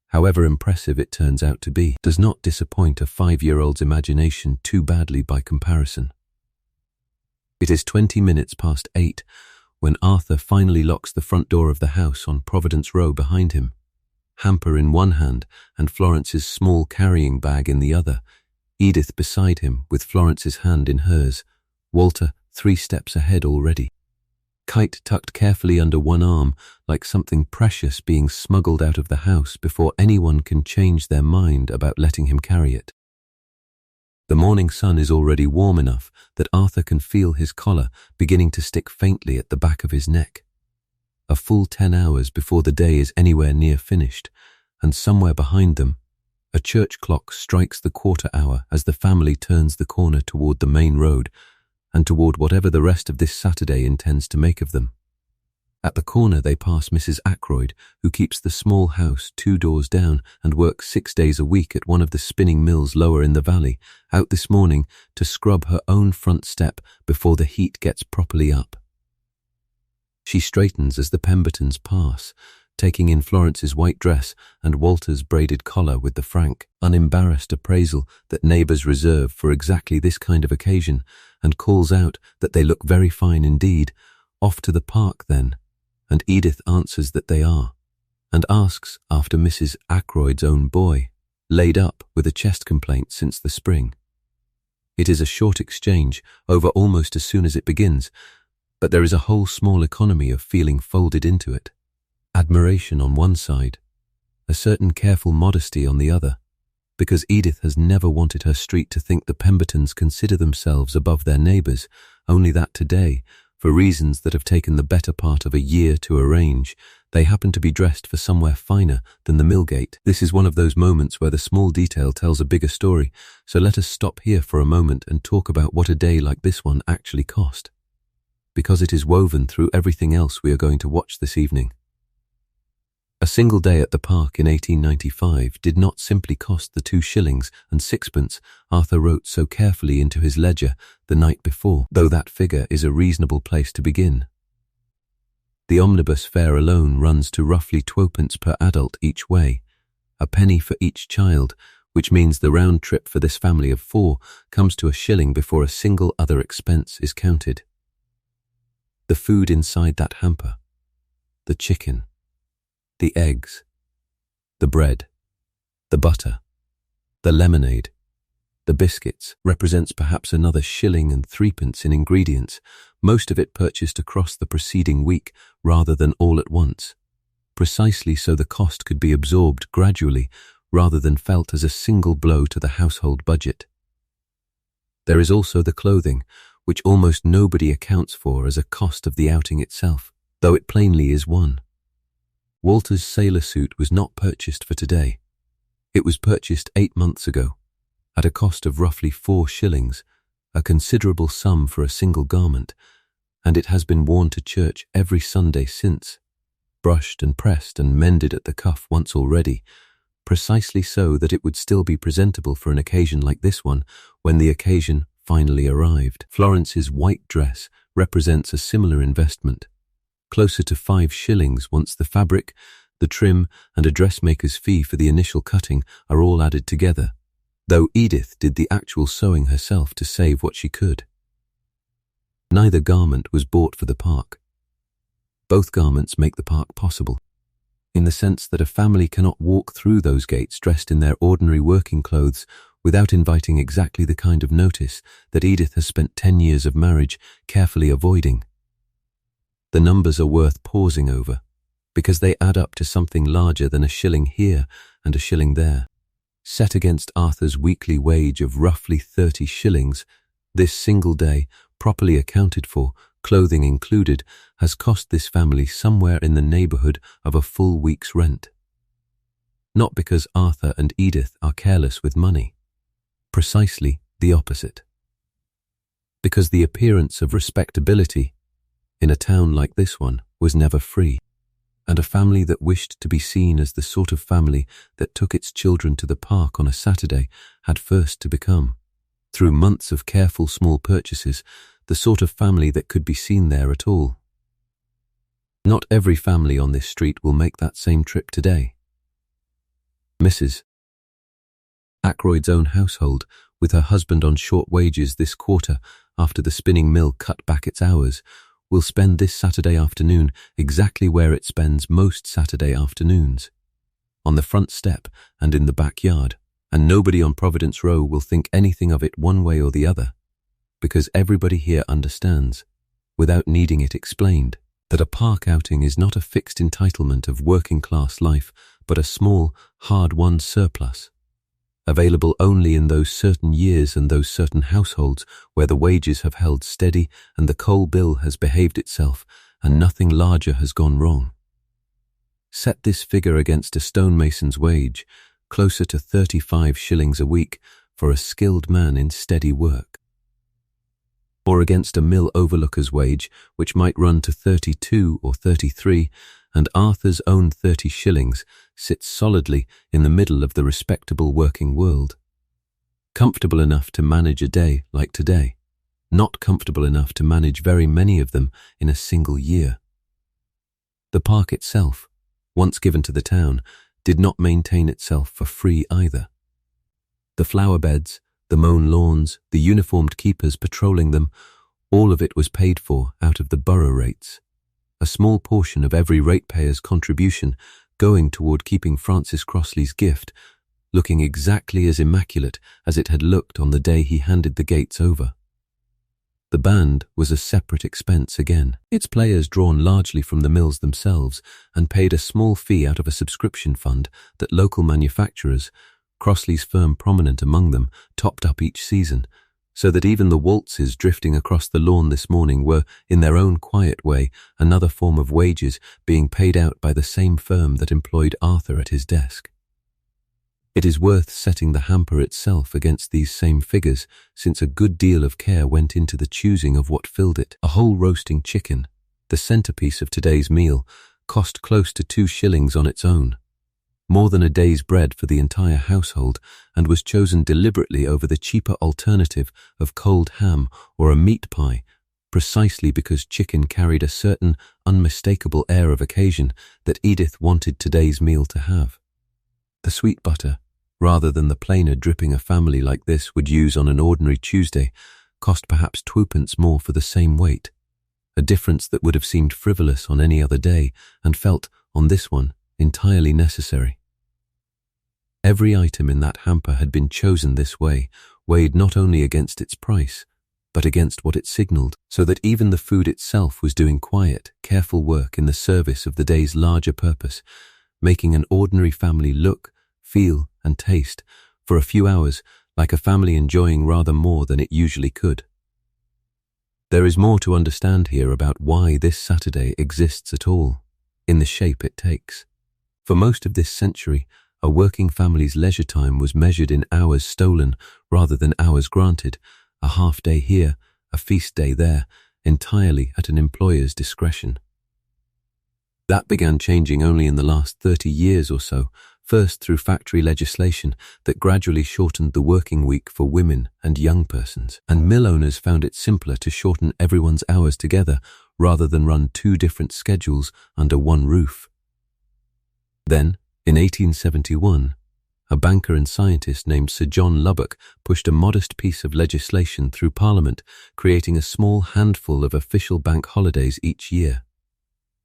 however impressive it turns out to be, does not disappoint a 5-year-old's imagination too badly by comparison. It is 20 minutes past 8 when Arthur finally locks the front door of the house on Providence Row behind him, hamper in one hand and Florence's small carrying bag in the other, Edith beside him with Florence's hand in hers, Walter 3 steps ahead already. Kite tucked carefully under one arm, like something precious being smuggled out of the house before anyone can change their mind about letting him carry it. The morning sun is already warm enough that Arthur can feel his collar beginning to stick faintly at the back of his neck. A full 10 hours before the day is anywhere near finished, and somewhere behind them, a church clock strikes the quarter hour as the family turns the corner toward the main road, and toward whatever the rest of this Saturday intends to make of them. At the corner they pass Mrs. Ackroyd, who keeps the small house 2 doors down and works 6 days a week at one of the spinning mills lower in the valley, out this morning to scrub her own front step before the heat gets properly up. She straightens as the Pembertons pass, taking in Florence's white dress and Walter's braided collar with the frank, unembarrassed appraisal that neighbours reserve for exactly this kind of occasion, and calls out that they look very fine indeed. Off to the park, then, and Edith answers that they are, and asks after Mrs. Ackroyd's own boy, laid up with a chest complaint since the spring. It is a short exchange, over almost as soon as it begins, but there is a whole small economy of feeling folded into it. Admiration on one side, a certain careful modesty on the other, because Edith has never wanted her street to think the Pembertons consider themselves above their neighbours, only that today, for reasons that have taken the better part of a year to arrange, they happen to be dressed for somewhere finer than the Millgate. This is one of those moments where the small detail tells a bigger story, so let us stop here for a moment and talk about what a day like this one actually cost, because it is woven through everything else we are going to watch this evening. A single day at the park in 1895 did not simply cost the 2 shillings and 6pence Arthur wrote so carefully into his ledger the night before, though that figure is a reasonable place to begin. The omnibus fare alone runs to roughly 12pence per adult each way, a penny for each child, which means the round trip for this family of 4 comes to a shilling before a single other expense is counted. The food inside that hamper, the chicken, the eggs, the bread, the butter, the lemonade, the biscuits represents perhaps another 1 shilling and 3pence in ingredients, most of it purchased across the preceding week rather than all at once, precisely so the cost could be absorbed gradually rather than felt as a single blow to the household budget. There is also the clothing, which almost nobody accounts for as a cost of the outing itself, though it plainly is one. Walter's sailor suit was not purchased for today. It was purchased 8 months ago, at a cost of roughly 4 shillings, a considerable sum for a single garment, and it has been worn to church every Sunday since, brushed and pressed and mended at the cuff once already, precisely so that it would still be presentable for an occasion like this one when the occasion finally arrived. Florence's white dress represents a similar investment, closer to 5 shillings once the fabric, the trim, and a dressmaker's fee for the initial cutting are all added together, though Edith did the actual sewing herself to save what she could. Neither garment was bought for the park. Both garments make the park possible. in the sense that a family cannot walk through those gates dressed in their ordinary working clothes without inviting exactly the kind of notice that Edith has spent 10 years of marriage carefully avoiding. The numbers are worth pausing over, because they add up to something larger than a shilling here and a shilling there. Set against Arthur's weekly wage of roughly 30 shillings, this single day, properly accounted for, clothing included, has cost this family somewhere in the neighbourhood of a full week's rent. Not because Arthur and Edith are careless with money. Precisely the opposite. Because the appearance of respectability in a town like this one was never free, and a family that wished to be seen as the sort of family that took its children to the park on a Saturday had first to become, through months of careful small purchases, the sort of family that could be seen there at all. Not every family on this street will make that same trip today. Mrs. Ackroyd's own household, with her husband on short wages this quarter after the spinning mill cut back its hours, will spend this Saturday afternoon exactly where it spends most Saturday afternoons, on the front step and in the backyard, and nobody on Providence Row will think anything of it one way or the other, because everybody here understands, without needing it explained, that a park outing is not a fixed entitlement of working-class life, but a small, hard-won surplus, available only in those certain years and those certain households where the wages have held steady and the coal bill has behaved itself and nothing larger has gone wrong. Set this figure against a stonemason's wage, closer to 35 shillings a week for a skilled man in steady work, or against a mill overlooker's wage, which might run to 32 or 33, and Arthur's own 30 shillings sits solidly in the middle of the respectable working world. Comfortable enough to manage a day like today, not comfortable enough to manage very many of them in a single year. The park itself, once given to the town, did not maintain itself for free either. The flower beds, the mown lawns, the uniformed keepers patrolling them, all of it was paid for out of the borough rates. A small portion of every ratepayer's contribution going toward keeping Francis Crossley's gift looking exactly as immaculate as it had looked on the day he handed the gates over. The band was a separate expense again, its players drawn largely from the mills themselves and paid a small fee out of a subscription fund that local manufacturers, Crossley's firm prominent among them, topped up each season, so that even the waltzes drifting across the lawn this morning were, in their own quiet way, another form of wages being paid out by the same firm that employed Arthur at his desk. It is worth setting the hamper itself against these same figures, since a good deal of care went into the choosing of what filled it. A whole roasting chicken, the centerpiece of today's meal, cost close to 2 shillings on its own, more than a day's bread for the entire household, and was chosen deliberately over the cheaper alternative of cold ham or a meat pie, precisely because chicken carried a certain unmistakable air of occasion that Edith wanted today's meal to have. The sweet butter, rather than the plainer dripping a family like this would use on an ordinary Tuesday, cost perhaps 2p more for the same weight, a difference that would have seemed frivolous on any other day and felt, on this one, entirely necessary. Every item in that hamper had been chosen this way, weighed not only against its price, but against what it signalled, so that even the food itself was doing quiet, careful work in the service of the day's larger purpose, making an ordinary family look, feel, and taste, for a few hours, like a family enjoying rather more than it usually could. There is more to understand here about why this Saturday exists at all, in the shape it takes. For most of this century, a working family's leisure time was measured in hours stolen rather than hours granted, a half day here, a feast day there, entirely at an employer's discretion. That began changing only in the last 30 years or so, first through factory legislation that gradually shortened the working week for women and young persons, and mill owners found it simpler to shorten everyone's hours together rather than run 2 different schedules under one roof. Then, in 1871, a banker and scientist named Sir John Lubbock pushed a modest piece of legislation through Parliament, creating a small handful of official bank holidays each year,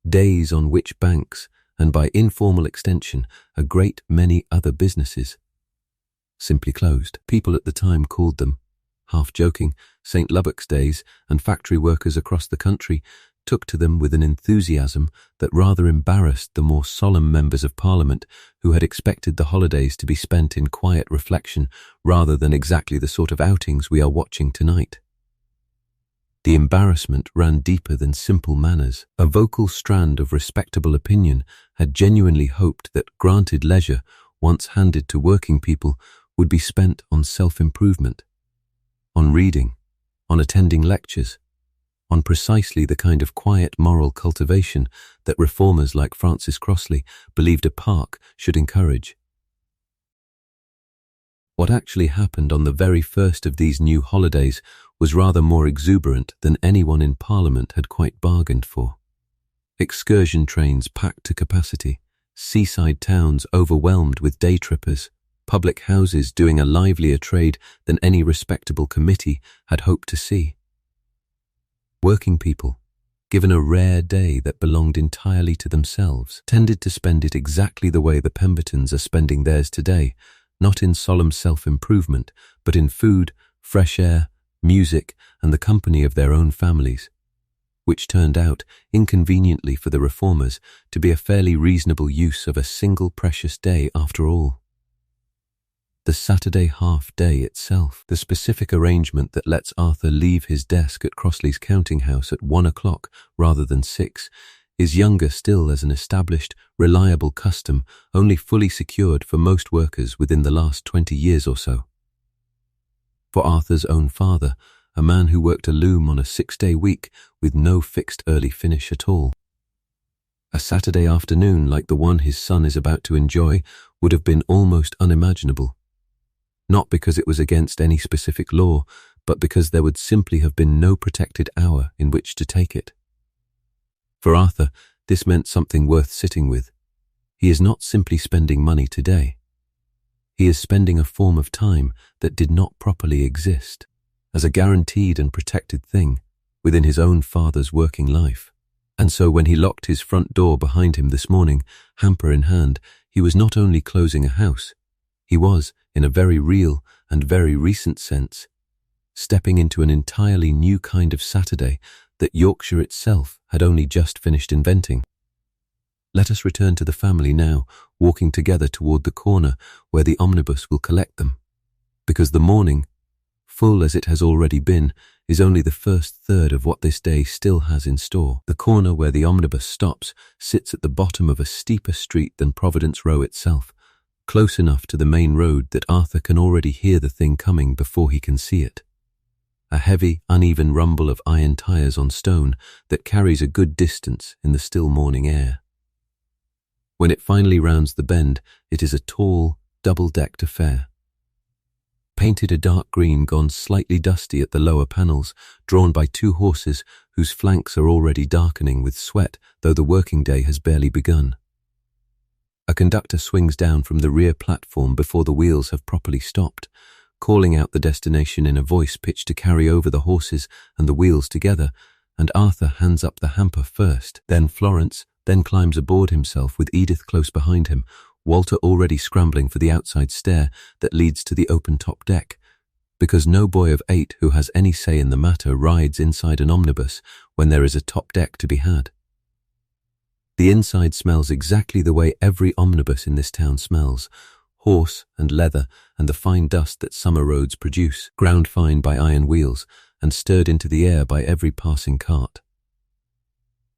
days on which banks, and by informal extension, a great many other businesses, simply closed. People at the time called them, half joking, St. Lubbock's days, and factory workers across the country took to them with an enthusiasm that rather embarrassed the more solemn members of Parliament who had expected the holidays to be spent in quiet reflection rather than exactly the sort of outings we are watching tonight. The embarrassment ran deeper than simple manners. A vocal strand of respectable opinion had genuinely hoped that granted leisure, once handed to working people, would be spent on self-improvement, on reading, on attending lectures, on precisely the kind of quiet moral cultivation that reformers like Francis Crossley believed a park should encourage. What actually happened on the very first of these new holidays was rather more exuberant than anyone in Parliament had quite bargained for. Excursion trains packed to capacity, seaside towns overwhelmed with day trippers, public houses doing a livelier trade than any respectable committee had hoped to see. Working people, given a rare day that belonged entirely to themselves, tended to spend it exactly the way the Pembertons are spending theirs today, not in solemn self-improvement, but in food, fresh air, music, and the company of their own families, which turned out, inconveniently for the reformers, to be a fairly reasonable use of a single precious day after all. The Saturday half-day itself, the specific arrangement that lets Arthur leave his desk at Crossley's counting house at 1 o'clock rather than 6, is younger still as an established, reliable custom only fully secured for most workers within the last 20 years or so. For Arthur's own father, a man who worked a loom on a 6-day week with no fixed early finish at all, a Saturday afternoon like the one his son is about to enjoy would have been almost unimaginable. Not because it was against any specific law, but because there would simply have been no protected hour in which to take it. For Arthur, this meant something worth sitting with. He is not simply spending money today. He is spending a form of time that did not properly exist, as a guaranteed and protected thing within his own father's working life. And so when he locked his front door behind him this morning, hamper in hand, he was not only closing a house, he was, in a very real and very recent sense, stepping into an entirely new kind of Saturday that Yorkshire itself had only just finished inventing. Let us return to the family now, walking together toward the corner where the omnibus will collect them, because the morning, full as it has already been, is only the first third of what this day still has in store. The corner where the omnibus stops sits at the bottom of a steeper street than Providence Row itself, close enough to the main road that Arthur can already hear the thing coming before he can see it. A heavy, uneven rumble of iron tires on stone that carries a good distance in the still morning air. When it finally rounds the bend, it is a tall, double-decked affair. Painted a dark green gone slightly dusty at the lower panels, drawn by 2 horses whose flanks are already darkening with sweat, though the working day has barely begun. A conductor swings down from the rear platform before the wheels have properly stopped, calling out the destination in a voice pitched to carry over the horses and the wheels together, and Arthur hands up the hamper first, then Florence, then climbs aboard himself with Edith close behind him, Walter already scrambling for the outside stair that leads to the open-top deck, because no boy of 8 who has any say in the matter rides inside an omnibus when there is a top deck to be had. The inside smells exactly the way every omnibus in this town smells, horse and leather and the fine dust that summer roads produce, ground fine by iron wheels and stirred into the air by every passing cart.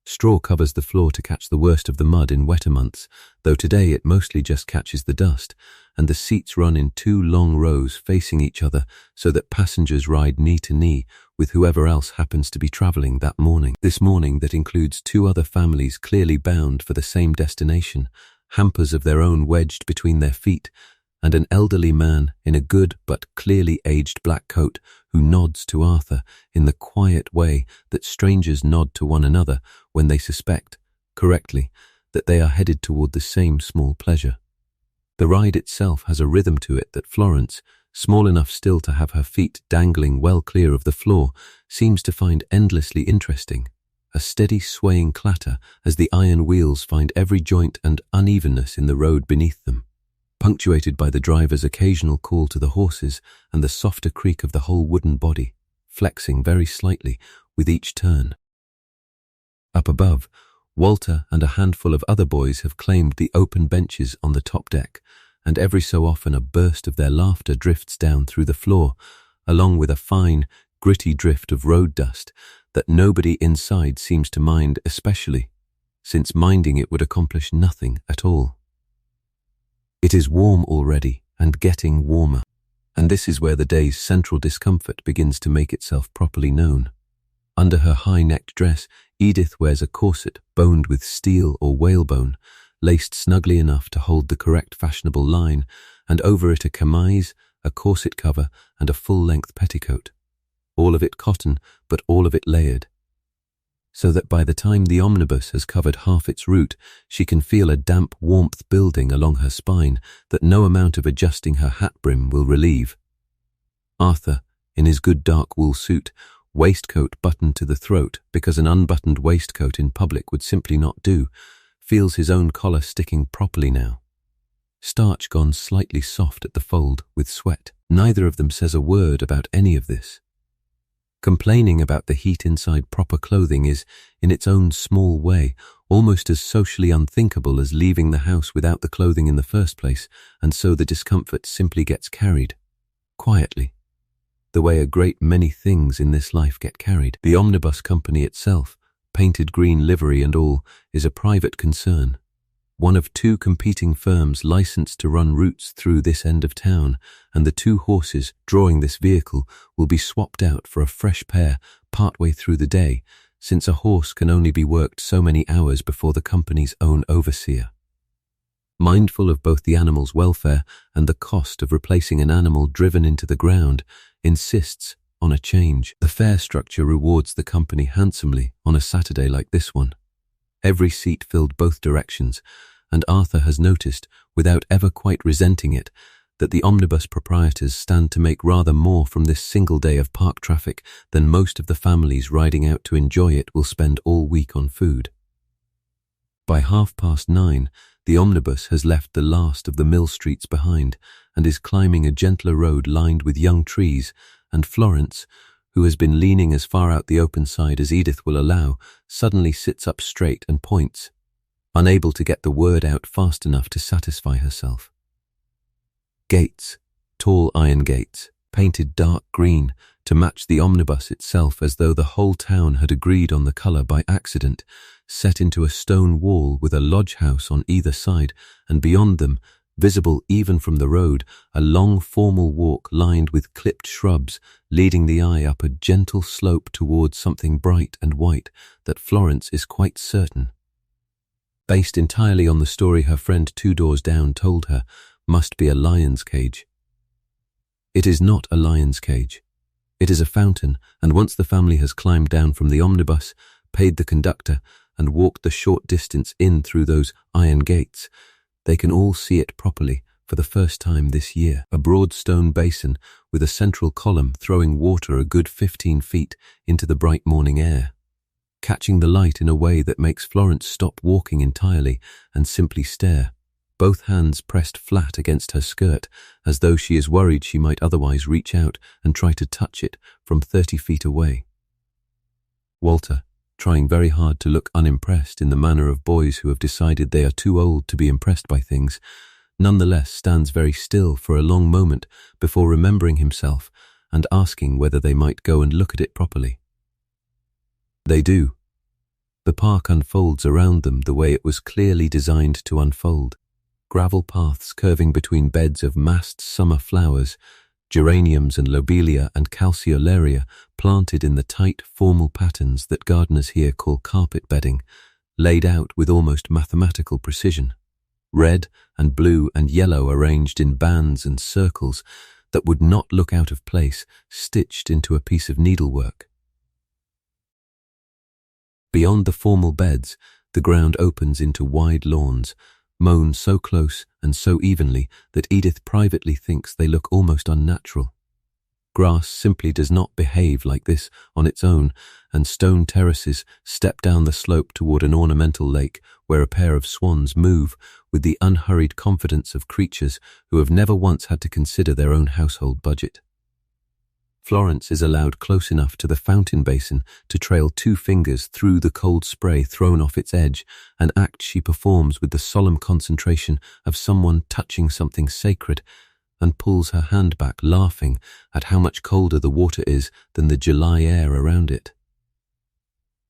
Straw covers the floor to catch the worst of the mud in wetter months, though today it mostly just catches the dust, and the seats run in 2 long rows facing each other so that passengers ride knee to knee with whoever else happens to be travelling that morning. This morning that includes 2 other families clearly bound for the same destination, hampers of their own wedged between their feet, and an elderly man in a good but clearly aged black coat who nods to Arthur in the quiet way that strangers nod to one another when they suspect, correctly, that they are headed toward the same small pleasure. The ride itself has a rhythm to it that Florence, small enough still to have her feet dangling well clear of the floor, seems to find endlessly interesting. a steady swaying clatter as the iron wheels find every joint and unevenness in the road beneath them, punctuated by the driver's occasional call to the horses and the softer creak of the whole wooden body, flexing very slightly with each turn. Up above, Walter and a handful of other boys have claimed the open benches on the top deck, and every so often a burst of their laughter drifts down through the floor, along with a fine, gritty drift of road dust that nobody inside seems to mind especially, since minding it would accomplish nothing at all. It is warm already and getting warmer, and this is where the day's central discomfort begins to make itself properly known. Under her high-necked dress, Edith wears a corset boned with steel or whalebone, laced snugly enough to hold the correct fashionable line, and over it a chemise, a corset cover, and a full-length petticoat. All of it cotton, but all of it layered, so that by the time the omnibus has covered half its route, she can feel a damp warmth building along her spine that no amount of adjusting her hat brim will relieve. Arthur, in his good dark wool suit, waistcoat buttoned to the throat because an unbuttoned waistcoat in public would simply not do, feels his own collar sticking properly now. Starch gone slightly soft at the fold with sweat. Neither of them says a word about any of this. Complaining about the heat inside proper clothing is, in its own small way, almost as socially unthinkable as leaving the house without the clothing in the first place, and so the discomfort simply gets carried, quietly, the way a great many things in this life get carried. The omnibus company itself, painted green livery and all, is a private concern, one of two competing firms licensed to run routes through this end of town, and the two horses drawing this vehicle will be swapped out for a fresh pair partway through the day, since a horse can only be worked so many hours before the company's own overseer, mindful of both the animal's welfare and the cost of replacing an animal driven into the ground, insists on a change. The fare structure rewards the company handsomely on a Saturday like this one. Every seat filled both directions, and Arthur has noticed, without ever quite resenting it, that the omnibus proprietors stand to make rather more from this single day of park traffic than most of the families riding out to enjoy it will spend all week on food. By 9:30, the omnibus has left the last of the mill streets behind and is climbing a gentler road lined with young trees, and Florence, who has been leaning as far out the open side as Edith will allow, suddenly sits up straight and points, unable to get the word out fast enough to satisfy herself. Gates, tall iron gates, painted dark green to match the omnibus itself as though the whole town had agreed on the colour by accident, set into a stone wall with a lodge house on either side, and beyond them, visible even from the road, a long formal walk lined with clipped shrubs, leading the eye up a gentle slope towards something bright and white that Florence is quite certain, based entirely on the story her friend 2 doors down told her, must be a lion's cage. It is not a lion's cage. It is a fountain, and once the family has climbed down from the omnibus, paid the conductor, and walked the short distance in through those iron gates, they can all see it properly for the first time this year. A broad stone basin with a central column throwing water a good 15 feet into the bright morning air, catching the light in a way that makes Florence stop walking entirely and simply stare, both hands pressed flat against her skirt as though she is worried she might otherwise reach out and try to touch it from 30 feet away. Walter, trying very hard to look unimpressed in the manner of boys who have decided they are too old to be impressed by things, nonetheless stands very still for a long moment before remembering himself and asking whether they might go and look at it properly. They do. The park unfolds around them the way it was clearly designed to unfold. Gravel paths curving between beds of massed summer flowers, geraniums and lobelia and calceolaria planted in the tight, formal patterns that gardeners here call carpet bedding, laid out with almost mathematical precision, red and blue and yellow arranged in bands and circles that would not look out of place, stitched into a piece of needlework. Beyond the formal beds, the ground opens into wide lawns, mown so close and so evenly that Edith privately thinks they look almost unnatural. Grass simply does not behave like this on its own, and stone terraces step down the slope toward an ornamental lake where a pair of swans move with the unhurried confidence of creatures who have never once had to consider their own household budget. Florence is allowed close enough to the fountain basin to trail 2 fingers through the cold spray thrown off its edge, an act she performs with the solemn concentration of someone touching something sacred, and pulls her hand back, laughing at how much colder the water is than the July air around it.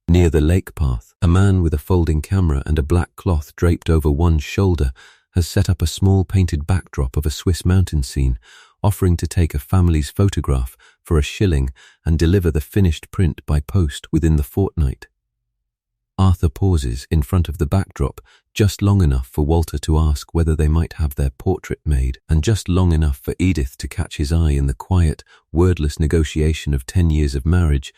Near the lake path, a man with a folding camera and a black cloth draped over one shoulder has set up a small painted backdrop of a Swiss mountain scene, offering to take a family's photograph for $1 and deliver the finished print by post within the fortnight. Arthur pauses in front of the backdrop just long enough for Walter to ask whether they might have their portrait made, and just long enough for Edith to catch his eye in the quiet, wordless negotiation of 10 years of marriage,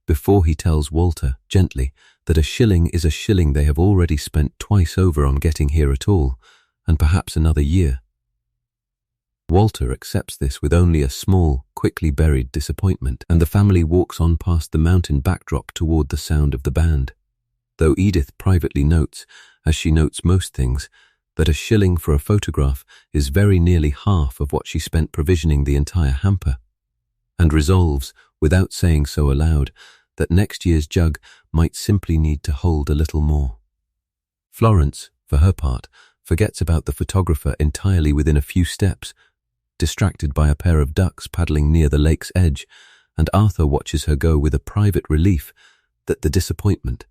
before he tells Walter, gently, that $1 is $1 they have already spent twice over on getting here at all, and perhaps another year. Walter accepts this with only a small, quickly buried disappointment, and the family walks on past the mountain backdrop toward the sound of the band. Though Edith privately notes, as she notes most things, that $1 for a photograph is very nearly half of what she spent provisioning the entire hamper, and resolves, without saying so aloud, that next year's jug might simply need to hold a little more. Florence, for her part, forgets about the photographer entirely within a few steps, distracted by a pair of ducks paddling near the lake's edge, and Arthur watches her go with a private relief that the disappointment,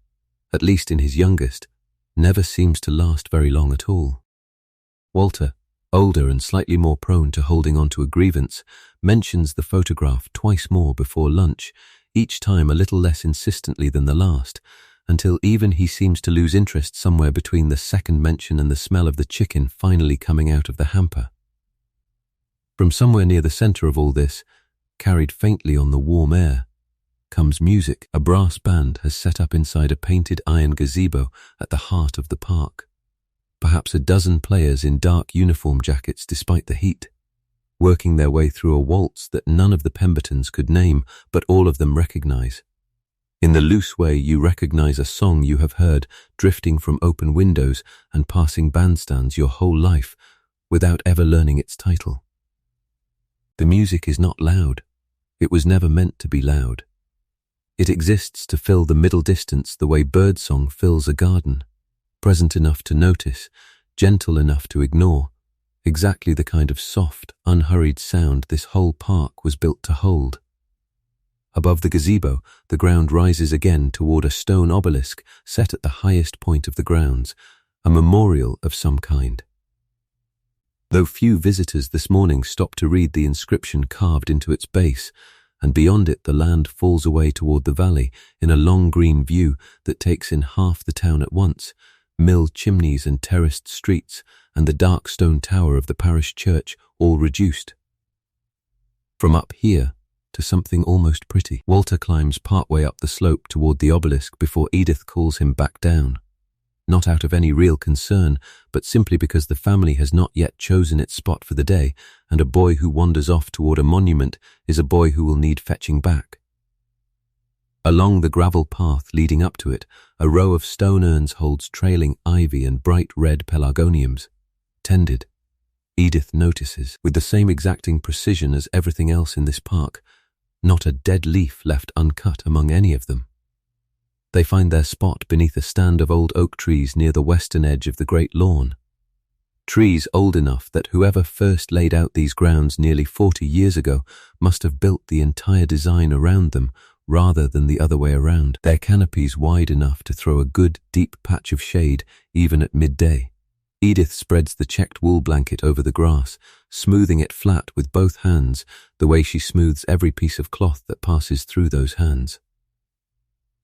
at least in his youngest, never seems to last very long at all. Walter, older and slightly more prone to holding on to a grievance, mentions the photograph twice more before lunch, each time a little less insistently than the last, until even he seems to lose interest somewhere between the second mention and the smell of the chicken finally coming out of the hamper. From somewhere near the center of all this, carried faintly on the warm air, comes music. A brass band has set up inside a painted iron gazebo at the heart of the park. Perhaps a dozen players in dark uniform jackets despite the heat, working their way through a waltz that none of the Pembertons could name, but all of them recognize. In the loose way you recognize a song you have heard drifting from open windows and passing bandstands your whole life without ever learning its title. The music is not loud. It was never meant to be loud. It exists to fill the middle distance the way birdsong fills a garden, present enough to notice, gentle enough to ignore, exactly the kind of soft, unhurried sound this whole park was built to hold. Above the gazebo, the ground rises again toward a stone obelisk set at the highest point of the grounds, a memorial of some kind. Though few visitors this morning stop to read the inscription carved into its base, and beyond it the land falls away toward the valley in a long green view that takes in half the town at once, mill chimneys and terraced streets, and the dark stone tower of the parish church all reduced. From up here to something almost pretty, Walter climbs partway up the slope toward the obelisk before Edith calls him back down. Not out of any real concern, but simply because the family has not yet chosen its spot for the day, and a boy who wanders off toward a monument is a boy who will need fetching back. Along the gravel path leading up to it, a row of stone urns holds trailing ivy and bright red pelargoniums, tended. Edith notices, with the same exacting precision as everything else in this park, not a dead leaf left uncut among any of them. They find their spot beneath a stand of old oak trees near the western edge of the great lawn. Trees old enough that whoever first laid out these grounds nearly 40 years ago must have built the entire design around them rather than the other way around, their canopies wide enough to throw a good, deep patch of shade even at midday. Edith spreads the checked wool blanket over the grass, smoothing it flat with both hands, the way she smooths every piece of cloth that passes through those hands.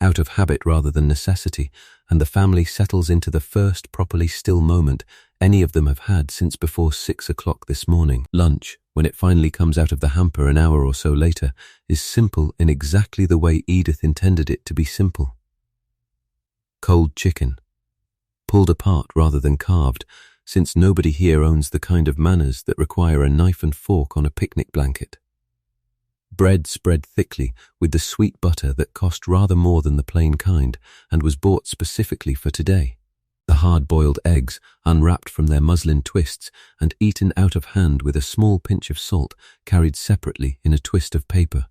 Out of habit rather than necessity, and the family settles into the first properly still moment any of them have had since before 6 o'clock this morning. Lunch, when it finally comes out of the hamper an hour or so later, is simple in exactly the way Edith intended it to be simple. Cold chicken, pulled apart rather than carved, since nobody here owns the kind of manners that require a knife and fork on a picnic blanket. Bread spread thickly with the sweet butter that cost rather more than the plain kind and was bought specifically for today. The hard-boiled eggs, unwrapped from their muslin twists and eaten out of hand with a small pinch of salt carried separately in a twist of paper.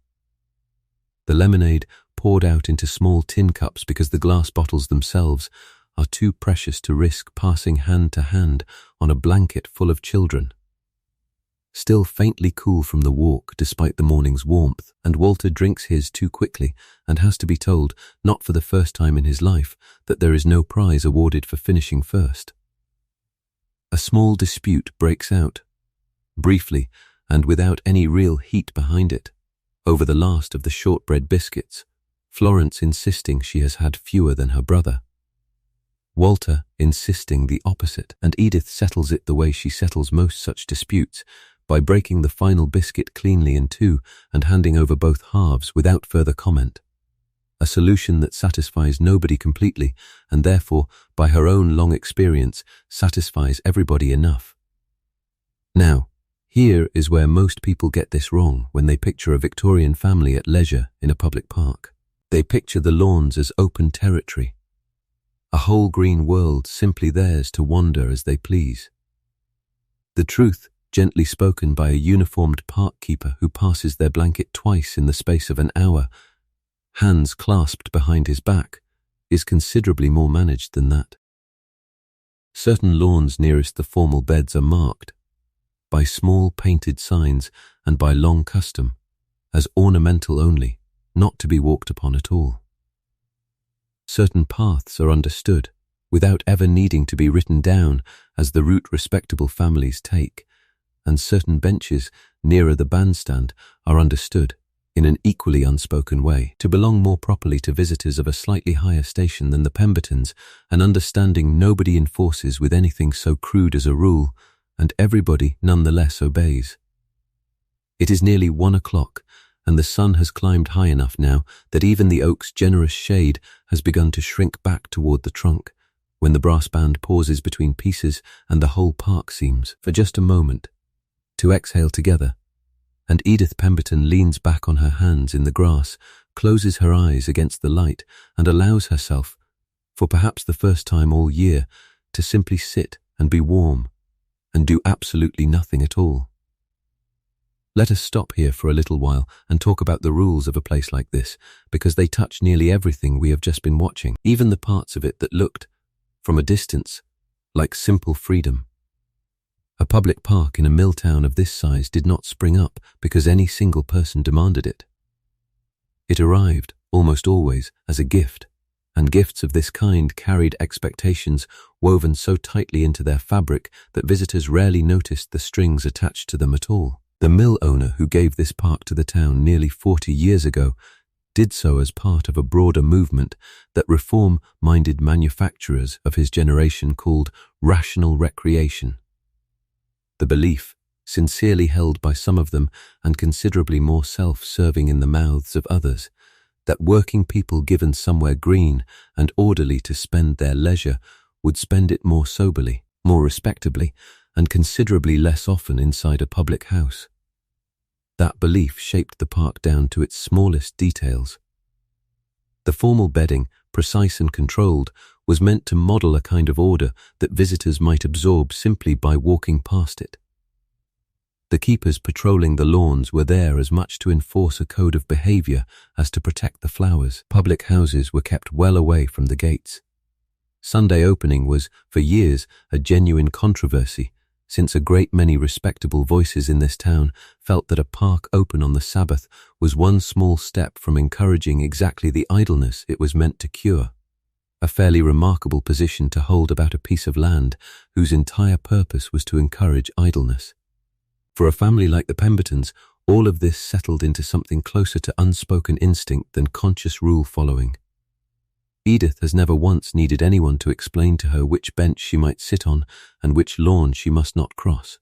The lemonade poured out into small tin cups because the glass bottles themselves are too precious to risk passing hand to hand on a blanket full of children. Still faintly cool from the walk despite the morning's warmth, and Walter drinks his too quickly and has to be told, not for the first time in his life, that there is no prize awarded for finishing first. A small dispute breaks out, briefly and without any real heat behind it, over the last of the shortbread biscuits, Florence insisting she has had fewer than her brother. Walter insisting the opposite, and Edith settles it the way she settles most such disputes, by breaking the final biscuit cleanly in two and handing over both halves without further comment. A solution that satisfies nobody completely and therefore, by her own long experience, satisfies everybody enough. Now, here is where most people get this wrong when they picture a Victorian family at leisure in a public park. They picture the lawns as open territory, a whole green world simply theirs to wander as they please. The truth, gently spoken by a uniformed park keeper who passes their blanket twice in the space of an hour, hands clasped behind his back, is considerably more managed than that. Certain lawns nearest the formal beds are marked by small painted signs and by long custom as ornamental only, not to be walked upon at all. Certain paths are understood without ever needing to be written down as the route respectable families take, and certain benches nearer the bandstand are understood, in an equally unspoken way, to belong more properly to visitors of a slightly higher station than the Pembertons, an understanding nobody enforces with anything so crude as a rule, and everybody nonetheless obeys. It is nearly 1 o'clock, and the sun has climbed high enough now that even the oak's generous shade has begun to shrink back toward the trunk, when the brass band pauses between pieces and the whole park seems, for just a moment, to exhale together, and Edith Pemberton leans back on her hands in the grass, closes her eyes against the light, and allows herself, for perhaps the first time all year, to simply sit and be warm, and do absolutely nothing at all. Let us stop here for a little while and talk about the rules of a place like this, because they touch nearly everything we have just been watching, even the parts of it that looked, from a distance, like simple freedom. A public park in a mill town of this size did not spring up because any single person demanded it. It arrived, almost always, as a gift, and gifts of this kind carried expectations woven so tightly into their fabric that visitors rarely noticed the strings attached to them at all. The mill owner who gave this park to the town nearly 40 years ago did so as part of a broader movement that reform-minded manufacturers of his generation called rational recreation. The belief, sincerely held by some of them and considerably more self-serving in the mouths of others, that working people given somewhere green and orderly to spend their leisure would spend it more soberly, more respectably, and considerably less often inside a public house. That belief shaped the park down to its smallest details. The formal bedding, precise and controlled, was meant to model a kind of order that visitors might absorb simply by walking past it. The keepers patrolling the lawns were there as much to enforce a code of behavior as to protect the flowers. Public houses were kept well away from the gates. Sunday opening was, for years, a genuine controversy, since a great many respectable voices in this town felt that a park open on the Sabbath was one small step from encouraging exactly the idleness it was meant to cure. A fairly remarkable position to hold about a piece of land whose entire purpose was to encourage idleness. For a family like the Pembertons, all of this settled into something closer to unspoken instinct than conscious rule following. Edith has never once needed anyone to explain to her which bench she might sit on and which lawn she must not cross,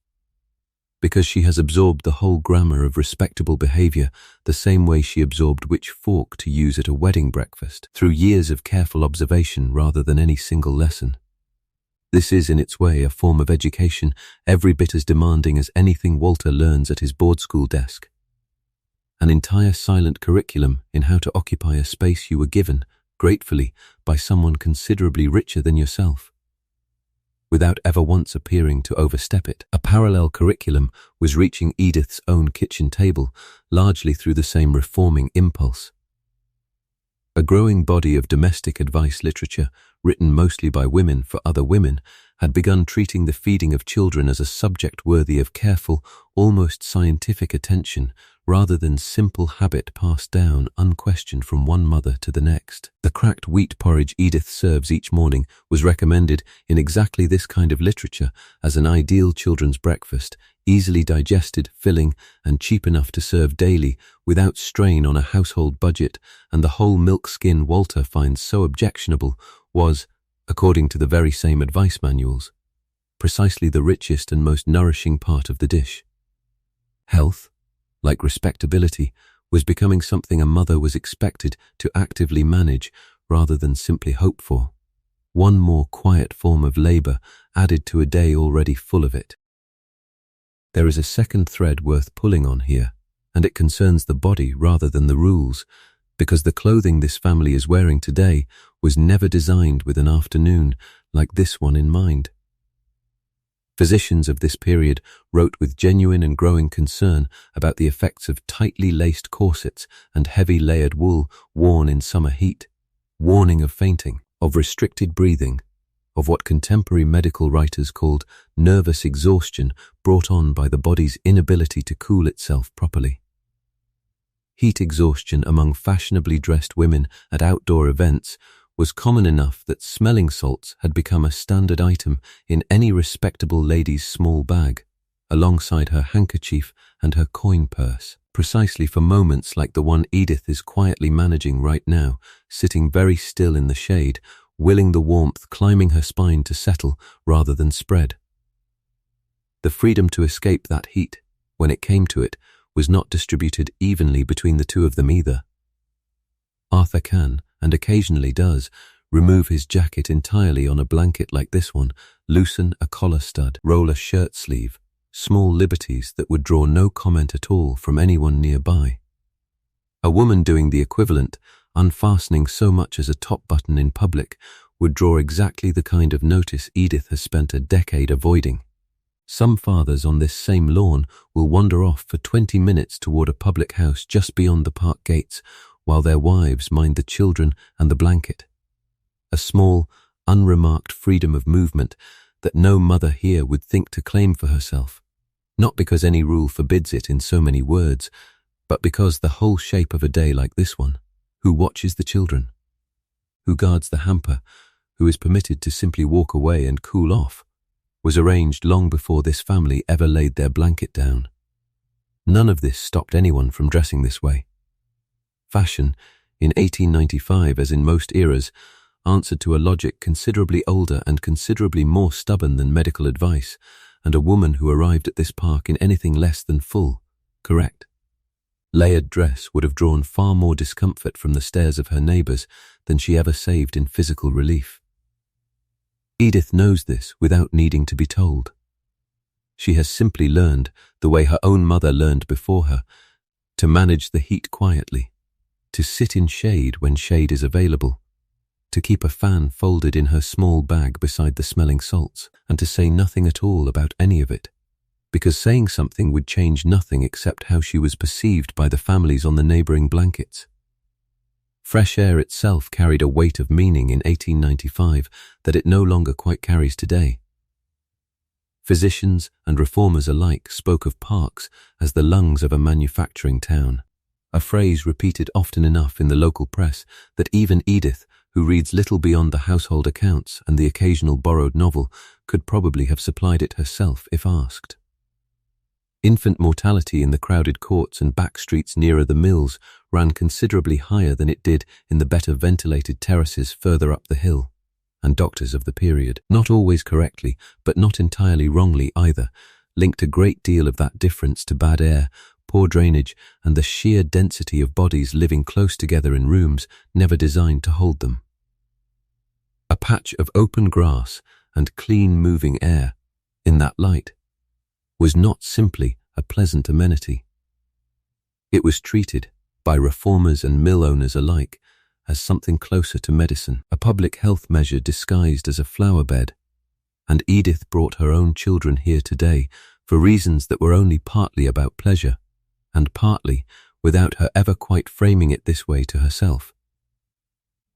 because she has absorbed the whole grammar of respectable behavior the same way she absorbed which fork to use at a wedding breakfast, through years of careful observation rather than any single lesson. This is, in its way, a form of education every bit as demanding as anything Walter learns at his board school desk. an entire silent curriculum in how to occupy a space you were given, gratefully, by someone considerably richer than yourself, without ever once appearing to overstep it. A parallel curriculum was reaching Edith's own kitchen table, largely through the same reforming impulse. A growing body of domestic advice literature, written mostly by women for other women, had begun treating the feeding of children as a subject worthy of careful, almost scientific attention, rather than simple habit passed down unquestioned from one mother to the next. The cracked wheat porridge Edith serves each morning was recommended in exactly this kind of literature as an ideal children's breakfast, easily digested, filling, and cheap enough to serve daily without strain on a household budget, and the whole milk skin Walter finds so objectionable was, according to the very same advice manuals, precisely the richest and most nourishing part of the dish. Health, like respectability, was becoming something a mother was expected to actively manage rather than simply hope for. One more quiet form of labor added to a day already full of it. There is a second thread worth pulling on here, and it concerns the body rather than the rules, because the clothing this family is wearing today was never designed with an afternoon like this one in mind. Physicians of this period wrote with genuine and growing concern about the effects of tightly laced corsets and heavy layered wool worn in summer heat, warning of fainting, of restricted breathing, of what contemporary medical writers called nervous exhaustion brought on by the body's inability to cool itself properly. Heat exhaustion among fashionably dressed women at outdoor events was common enough that smelling salts had become a standard item in any respectable lady's small bag, alongside her handkerchief and her coin purse, precisely for moments like the one Edith is quietly managing right now, sitting very still in the shade, willing the warmth climbing her spine to settle rather than spread. The freedom to escape that heat, when it came to it, was not distributed evenly between the two of them either. Arthur can, and occasionally does, remove his jacket entirely on a blanket like this one, loosen a collar stud, roll a shirt sleeve, small liberties that would draw no comment at all from anyone nearby. A woman doing the equivalent, unfastening so much as a top button in public, would draw exactly the kind of notice Edith has spent a decade avoiding. Some fathers on this same lawn will wander off for 20 minutes toward a public house just beyond the park gates, while their wives mind the children and the blanket. A small, unremarked freedom of movement that no mother here would think to claim for herself, not because any rule forbids it in so many words, but because the whole shape of a day like this one, who watches the children, who guards the hamper, who is permitted to simply walk away and cool off, was arranged long before this family ever laid their blanket down. None of this stopped anyone from dressing this way. Fashion, in 1895 as in most eras, answered to a logic considerably older and considerably more stubborn than medical advice, and a woman who arrived at this park in anything less than full, correct, layered dress would have drawn far more discomfort from the stares of her neighbours than she ever saved in physical relief. Edith knows this without needing to be told. She has simply learned, the way her own mother learned before her, to manage the heat quietly, to sit in shade when shade is available, to keep a fan folded in her small bag beside the smelling salts, and to say nothing at all about any of it, because saying something would change nothing except how she was perceived by the families on the neighbouring blankets. Fresh air itself carried a weight of meaning in 1895 that it no longer quite carries today. Physicians and reformers alike spoke of parks as the lungs of a manufacturing town, a phrase repeated often enough in the local press that even Edith, who reads little beyond the household accounts and the occasional borrowed novel, could probably have supplied it herself if asked. Infant mortality in the crowded courts and back streets nearer the mills ran considerably higher than it did in the better ventilated terraces further up the hill, and doctors of the period, not always correctly, but not entirely wrongly either, linked a great deal of that difference to bad air, poor drainage, and the sheer density of bodies living close together in rooms never designed to hold them. A patch of open grass and clean moving air, in that light, was not simply a pleasant amenity. It was treated, by reformers and mill owners alike, as something closer to medicine, a public health measure disguised as a flower bed. And Edith brought her own children here today for reasons that were only partly about pleasure, and partly without her ever quite framing it this way to herself.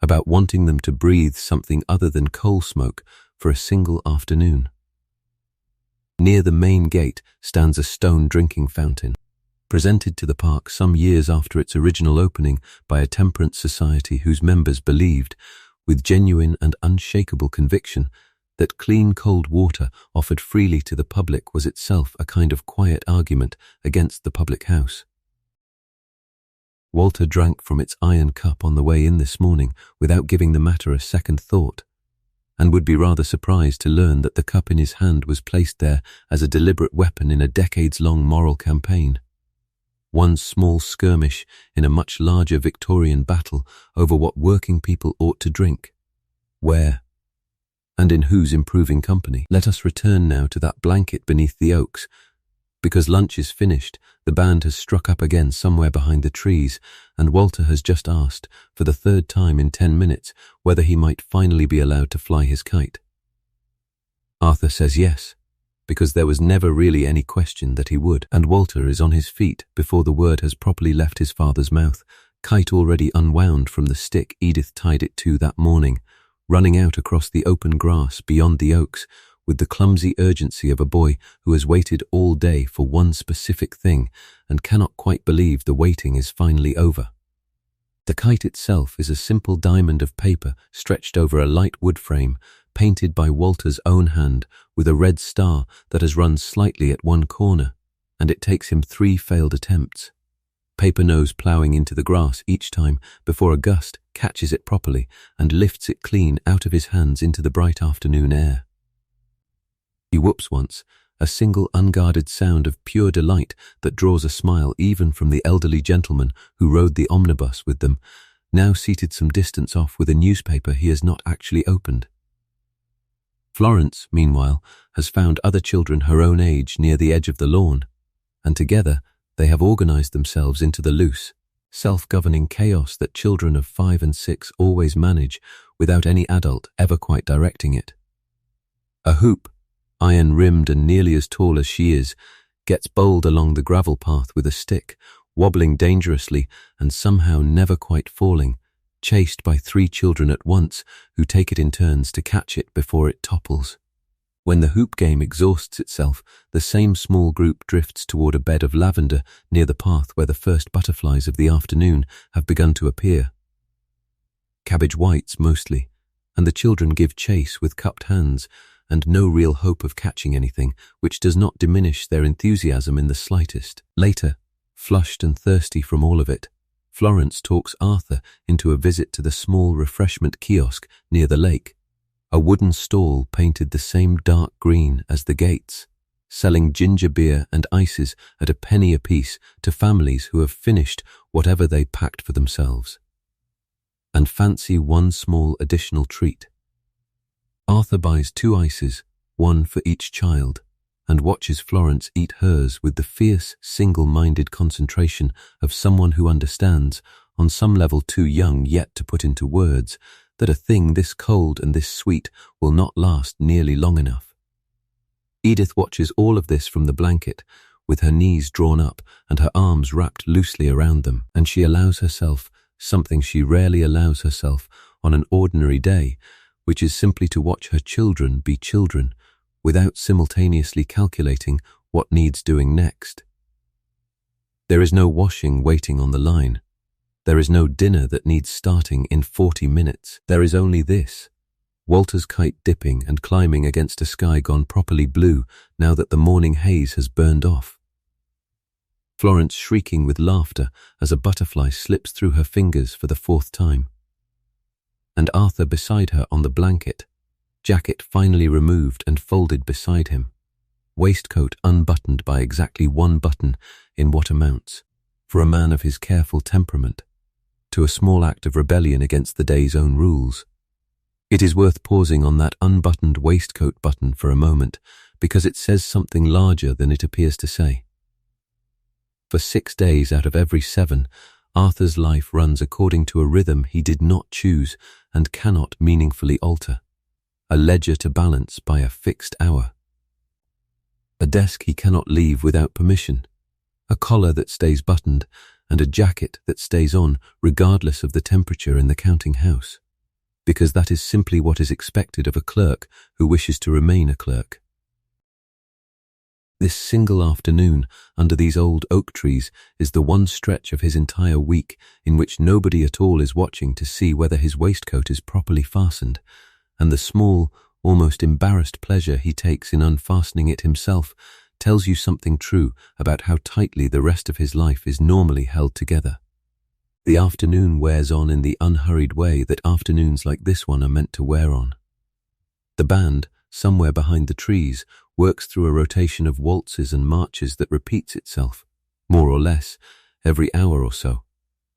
About wanting them to breathe something other than coal smoke for a single afternoon. Near the main gate stands a stone drinking fountain, presented to the park some years after its original opening by a temperance society whose members believed, with genuine and unshakable conviction, that clean cold water offered freely to the public was itself a kind of quiet argument against the public house. Walter drank from its iron cup on the way in this morning without giving the matter a second thought, and would be rather surprised to learn that the cup in his hand was placed there as a deliberate weapon in a decades-long moral campaign. One small skirmish in a much larger Victorian battle over what working people ought to drink, where, and in whose improving company. Let us return now to that blanket beneath the oaks. Because lunch is finished, the band has struck up again somewhere behind the trees, and Walter has just asked, for the third time in 10 minutes, whether he might finally be allowed to fly his kite. Arthur says yes, because there was never really any question that he would, and Walter is on his feet before the word has properly left his father's mouth, kite already unwound from the stick Edith tied it to that morning, running out across the open grass beyond the oaks, with the clumsy urgency of a boy who has waited all day for one specific thing and cannot quite believe the waiting is finally over. The kite itself is a simple diamond of paper stretched over a light wood frame, painted by Walter's own hand with a red star that has run slightly at one corner, and it takes him 3 failed attempts. Paper nose ploughing into the grass each time before a gust catches it properly and lifts it clean out of his hands into the bright afternoon air. He whoops once, a single unguarded sound of pure delight that draws a smile even from the elderly gentleman who rode the omnibus with them, now seated some distance off with a newspaper he has not actually opened. Florence, meanwhile, has found other children her own age near the edge of the lawn, and together they have organized themselves into the loose, self-governing chaos that children of 5 and 6 always manage without any adult ever quite directing it. A hoop, iron-rimmed and nearly as tall as she is, gets bowled along the gravel path with a stick, wobbling dangerously and somehow never quite falling, chased by 3 children at once who take it in turns to catch it before it topples. When the hoop game exhausts itself, the same small group drifts toward a bed of lavender near the path where the first butterflies of the afternoon have begun to appear. Cabbage whites mostly, and the children give chase with cupped hands, and no real hope of catching anything, which does not diminish their enthusiasm in the slightest. Later, flushed and thirsty from all of it, Florence talks Arthur into a visit to the small refreshment kiosk near the lake, a wooden stall painted the same dark green as the gates, selling ginger beer and ices at a penny apiece to families who have finished whatever they packed for themselves, and fancy one small additional treat. Arthur buys 2 ices, 1 for each child, and watches Florence eat hers with the fierce, single-minded concentration of someone who understands, on some level too young yet to put into words, that a thing this cold and this sweet will not last nearly long enough. Edith watches all of this from the blanket, with her knees drawn up and her arms wrapped loosely around them, and she allows herself something she rarely allows herself on an ordinary day, which is simply to watch her children be children, without simultaneously calculating what needs doing next. There is no washing waiting on the line. There is no dinner that needs starting in 40 minutes. There is only this: Walter's kite dipping and climbing against a sky gone properly blue now that the morning haze has burned off. Florence shrieking with laughter as a butterfly slips through her fingers for the 4th time. And Arthur beside her on the blanket, jacket finally removed and folded beside him, waistcoat unbuttoned by exactly 1 button in what amounts, for a man of his careful temperament, to a small act of rebellion against the day's own rules. It is worth pausing on that unbuttoned waistcoat button for a moment, because it says something larger than it appears to say. For 6 days out of every 7, Arthur's life runs according to a rhythm he did not choose and cannot meaningfully alter. A ledger to balance by a fixed hour. A desk he cannot leave without permission. A collar that stays buttoned and a jacket that stays on regardless of the temperature in the counting house. Because that is simply what is expected of a clerk who wishes to remain a clerk. This single afternoon under these old oak trees is the one stretch of his entire week in which nobody at all is watching to see whether his waistcoat is properly fastened, and the small, almost embarrassed pleasure he takes in unfastening it himself tells you something true about how tightly the rest of his life is normally held together. The afternoon wears on in the unhurried way that afternoons like this one are meant to wear on. The band, somewhere behind the trees, works through a rotation of waltzes and marches that repeats itself, more or less, every hour or so,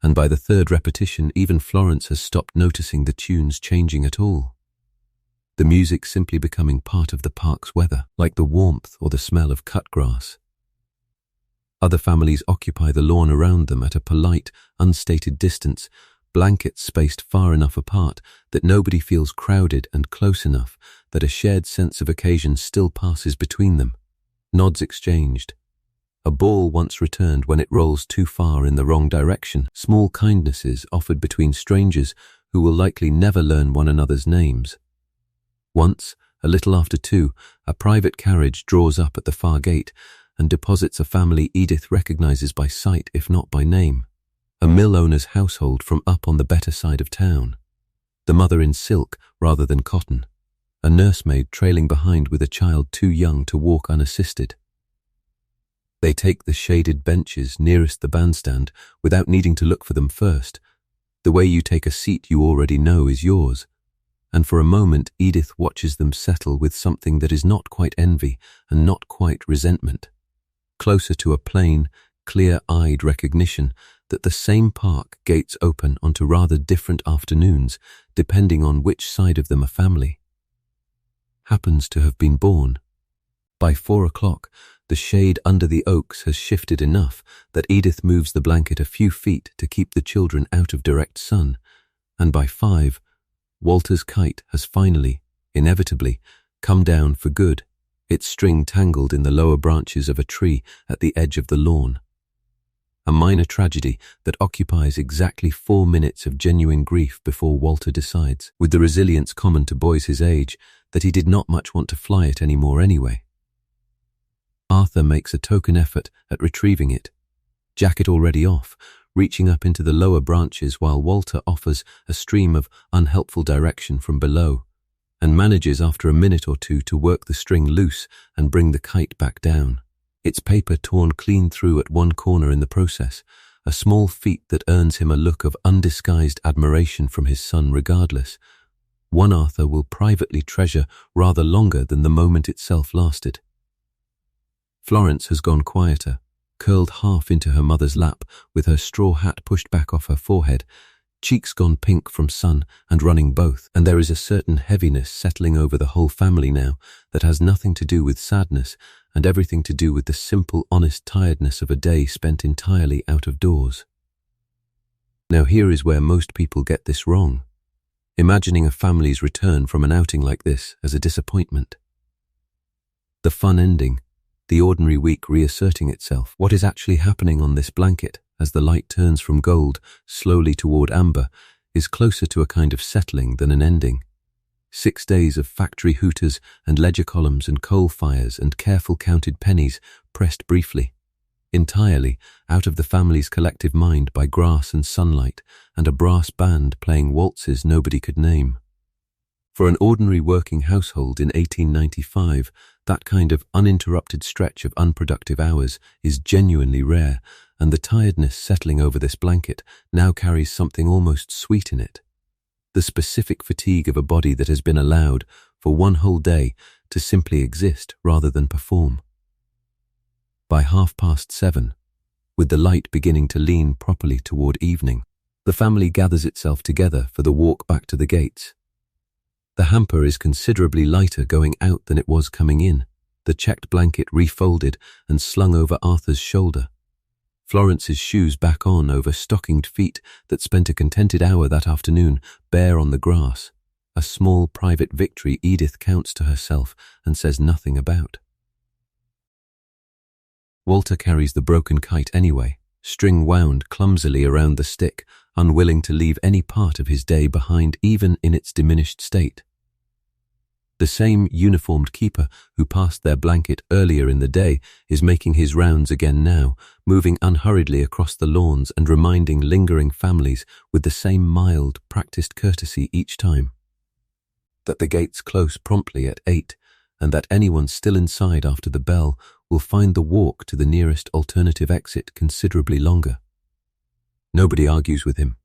and by the third repetition even Florence has stopped noticing the tunes changing at all. The music simply becoming part of the park's weather, like the warmth or the smell of cut grass. Other families occupy the lawn around them at a polite, unstated distance, blankets spaced far enough apart that nobody feels crowded and close enough that a shared sense of occasion still passes between them. Nods exchanged. A ball once returned when it rolls too far in the wrong direction. Small kindnesses offered between strangers who will likely never learn one another's names. Once, a little after 2, a private carriage draws up at the far gate and deposits a family Edith recognizes by sight if not by name. A mill owner's household from up on the better side of town. The mother in silk rather than cotton. A nursemaid trailing behind with a child too young to walk unassisted. They take the shaded benches nearest the bandstand without needing to look for them first. The way you take a seat you already know is yours. And for a moment Edith watches them settle with something that is not quite envy and not quite resentment. Closer to a plain, clear-eyed recognition that the same park gates open onto rather different afternoons depending on which side of them a family happens to have been born. By 4 o'clock, the shade under the oaks has shifted enough that Edith moves the blanket a few feet to keep the children out of direct sun, and by 5, Walter's kite has finally, inevitably, come down for good, its string tangled in the lower branches of a tree at the edge of the lawn. A minor tragedy that occupies exactly 4 minutes of genuine grief before Walter decides, with the resilience common to boys his age, that he did not much want to fly it anymore anyway. Arthur makes a token effort at retrieving it, jacket already off, reaching up into the lower branches while Walter offers a stream of unhelpful direction from below, and manages after a minute or two to work the string loose and bring the kite back down. Its paper torn clean through at one corner in the process, a small feat that earns him a look of undisguised admiration from his son regardless. One Arthur will privately treasure rather longer than the moment itself lasted. Florence has gone quieter, curled half into her mother's lap with her straw hat pushed back off her forehead, cheeks gone pink from sun and running both, and there is a certain heaviness settling over the whole family now that has nothing to do with sadness and everything to do with the simple, honest tiredness of a day spent entirely out of doors. Now here is where most people get this wrong, imagining a family's return from an outing like this as a disappointment. The fun ending, the ordinary week reasserting itself, what is actually happening on this blanket as the light turns from gold slowly toward amber is closer to a kind of settling than an ending. 6 days of factory hooters and ledger columns and coal fires and careful counted pennies pressed briefly, entirely out of the family's collective mind by grass and sunlight and a brass band playing waltzes nobody could name. For an ordinary working household in 1895, that kind of uninterrupted stretch of unproductive hours is genuinely rare, and the tiredness settling over this blanket now carries something almost sweet in it. The specific fatigue of a body that has been allowed, for one whole day, to simply exist rather than perform. By 7:30, with the light beginning to lean properly toward evening, the family gathers itself together for the walk back to the gates. The hamper is considerably lighter going out than it was coming in, the checked blanket refolded and slung over Arthur's shoulder. Florence's shoes back on over stockinged feet that spent a contented hour that afternoon bare on the grass, a small private victory Edith counts to herself and says nothing about. Walter carries the broken kite anyway, string wound clumsily around the stick, unwilling to leave any part of his day behind even in its diminished state. The same uniformed keeper who passed their blanket earlier in the day is making his rounds again now, moving unhurriedly across the lawns and reminding lingering families with the same mild, practiced courtesy each time. That the gates close promptly at 8, and that anyone still inside after the bell will find the walk to the nearest alternative exit considerably longer. Nobody argues with him.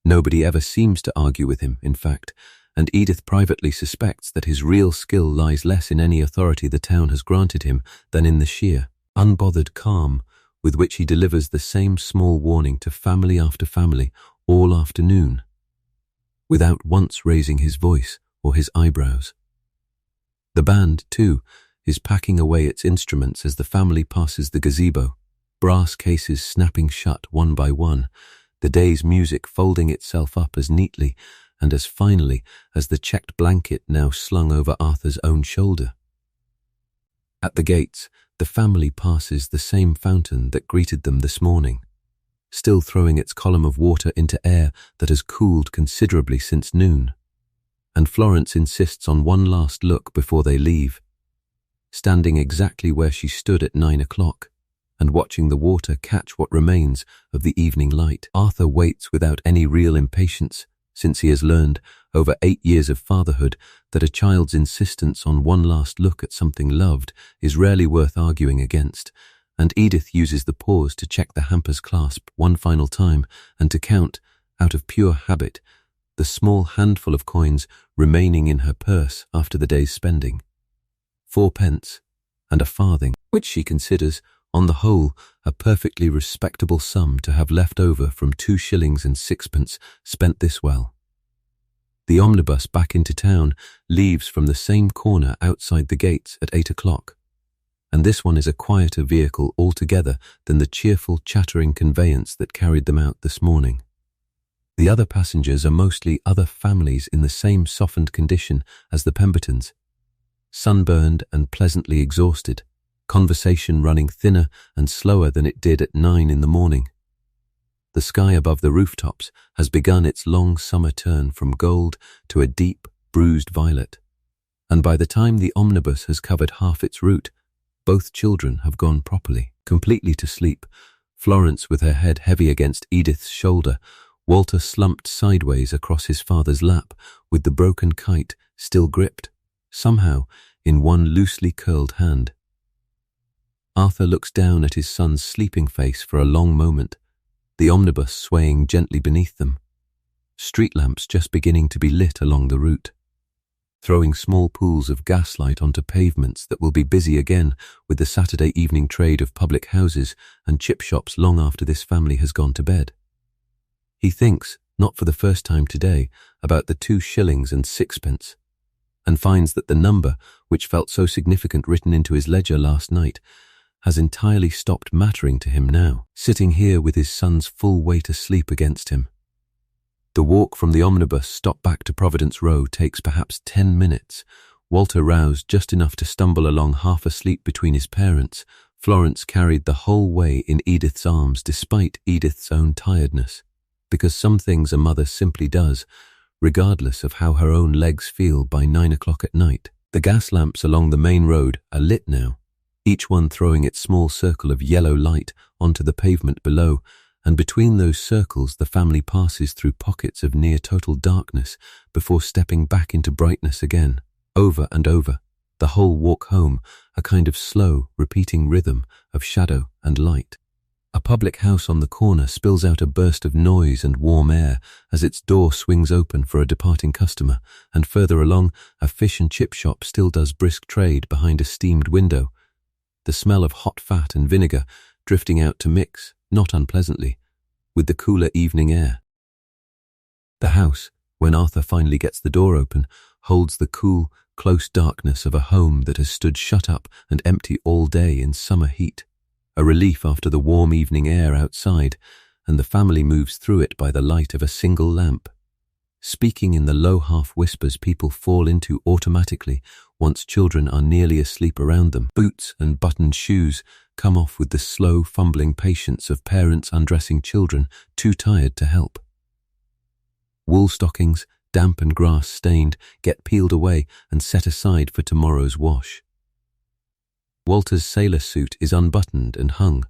Nobody ever seems to argue with him, in fact, and Edith privately suspects that his real skill lies less in any authority the town has granted him than in the sheer, unbothered calm with which he delivers the same small warning to family after family all afternoon, without once raising his voice or his eyebrows. The band, too, is packing away its instruments as the family passes the gazebo, brass cases snapping shut one by one, the day's music folding itself up as neatly and as finally as the checked blanket now slung over Arthur's own shoulder. At the gates, the family passes the same fountain that greeted them this morning, still throwing its column of water into air that has cooled considerably since noon, and Florence insists on one last look before they leave, standing exactly where she stood at 9 o'clock, and watching the water catch what remains of the evening light. Arthur waits without any real impatience, since he has learned, over 8 years of fatherhood, that a child's insistence on one last look at something loved is rarely worth arguing against, and Edith uses the pause to check the hamper's clasp one final time and to count, out of pure habit, the small handful of coins remaining in her purse after the day's spending. 4 pence and a farthing, which she considers, on the whole, a perfectly respectable sum to have left over from 2 shillings and 6pence spent this well. The omnibus back into town leaves from the same corner outside the gates at 8 o'clock, and this one is a quieter vehicle altogether than the cheerful, chattering conveyance that carried them out this morning. The other passengers are mostly other families in the same softened condition as the Pembertons, sunburned and pleasantly exhausted, conversation running thinner and slower than it did at 9 in the morning. The sky above the rooftops has begun its long summer turn from gold to a deep, bruised violet, and by the time the omnibus has covered half its route, both children have gone properly, completely to sleep. Florence with her head heavy against Edith's shoulder, Walter slumped sideways across his father's lap with the broken kite still gripped, somehow, in one loosely curled hand. Arthur looks down at his son's sleeping face for a long moment, the omnibus swaying gently beneath them, street lamps just beginning to be lit along the route, throwing small pools of gaslight onto pavements that will be busy again with the Saturday evening trade of public houses and chip shops long after this family has gone to bed. He thinks, not for the first time today, about the 2 shillings and 6pence, and finds that the number, which felt so significant written into his ledger last night, has entirely stopped mattering to him now, sitting here with his son's full weight asleep against him. The walk from the omnibus stop back to Providence Row takes perhaps 10 minutes, Walter roused just enough to stumble along half asleep between his parents. Florence carried the whole way in Edith's arms despite Edith's own tiredness, because some things a mother simply does, regardless of how her own legs feel by 9 o'clock at night. The gas lamps along the main road are lit now, each one throwing its small circle of yellow light onto the pavement below, and between those circles the family passes through pockets of near-total darkness before stepping back into brightness again, over and over, the whole walk home a kind of slow, repeating rhythm of shadow and light. A public house on the corner spills out a burst of noise and warm air as its door swings open for a departing customer, and further along, a fish and chip shop still does brisk trade behind a steamed window, the smell of hot fat and vinegar drifting out to mix, not unpleasantly, with the cooler evening air. The house, when Arthur finally gets the door open, holds the cool, close darkness of a home that has stood shut up and empty all day in summer heat, a relief after the warm evening air outside, and the family moves through it by the light of a single lamp, speaking in the low half-whispers people fall into automatically once children are nearly asleep around them. Boots and buttoned shoes come off with the slow, fumbling patience of parents undressing children too tired to help. Wool stockings, damp and grass-stained, get peeled away and set aside for tomorrow's wash. Walter's sailor suit is unbuttoned and hung,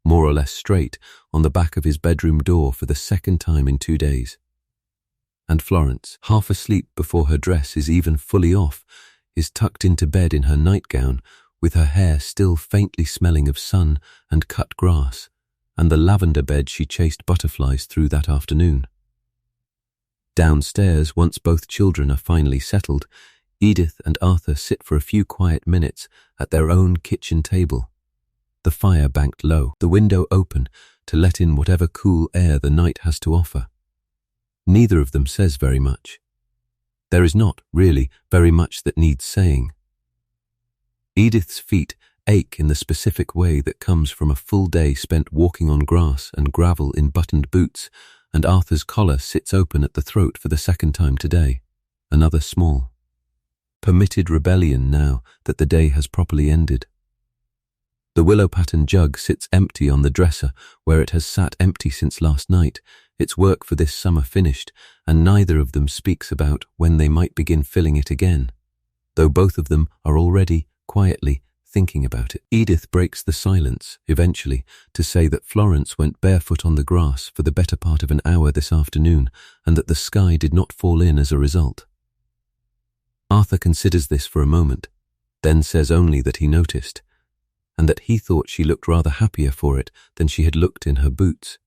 more or less straight, on the back of his bedroom door for the second time in 2 days. And Florence, half asleep before her dress is even fully off, is tucked into bed in her nightgown, with her hair still faintly smelling of sun and cut grass, and the lavender bed she chased butterflies through that afternoon. Downstairs, once both children are finally settled, Edith and Arthur sit for a few quiet minutes at their own kitchen table, the fire banked low, the window open to let in whatever cool air the night has to offer. Neither of them says very much. There is not, really, very much that needs saying. Edith's feet ache in the specific way that comes from a full day spent walking on grass and gravel in buttoned boots, and Arthur's collar sits open at the throat for the second time today, another small, permitted rebellion now that the day has properly ended. The willow-pattern jug sits empty on the dresser where it has sat empty since last night, its work for this summer finished, and neither of them speaks about when they might begin filling it again, though both of them are already, quietly, thinking about it. Edith breaks the silence, eventually, to say that Florence went barefoot on the grass for the better part of an hour this afternoon, and that the sky did not fall in as a result. Arthur considers this for a moment, then says only that he noticed, and that he thought she looked rather happier for it than she had looked in her boots.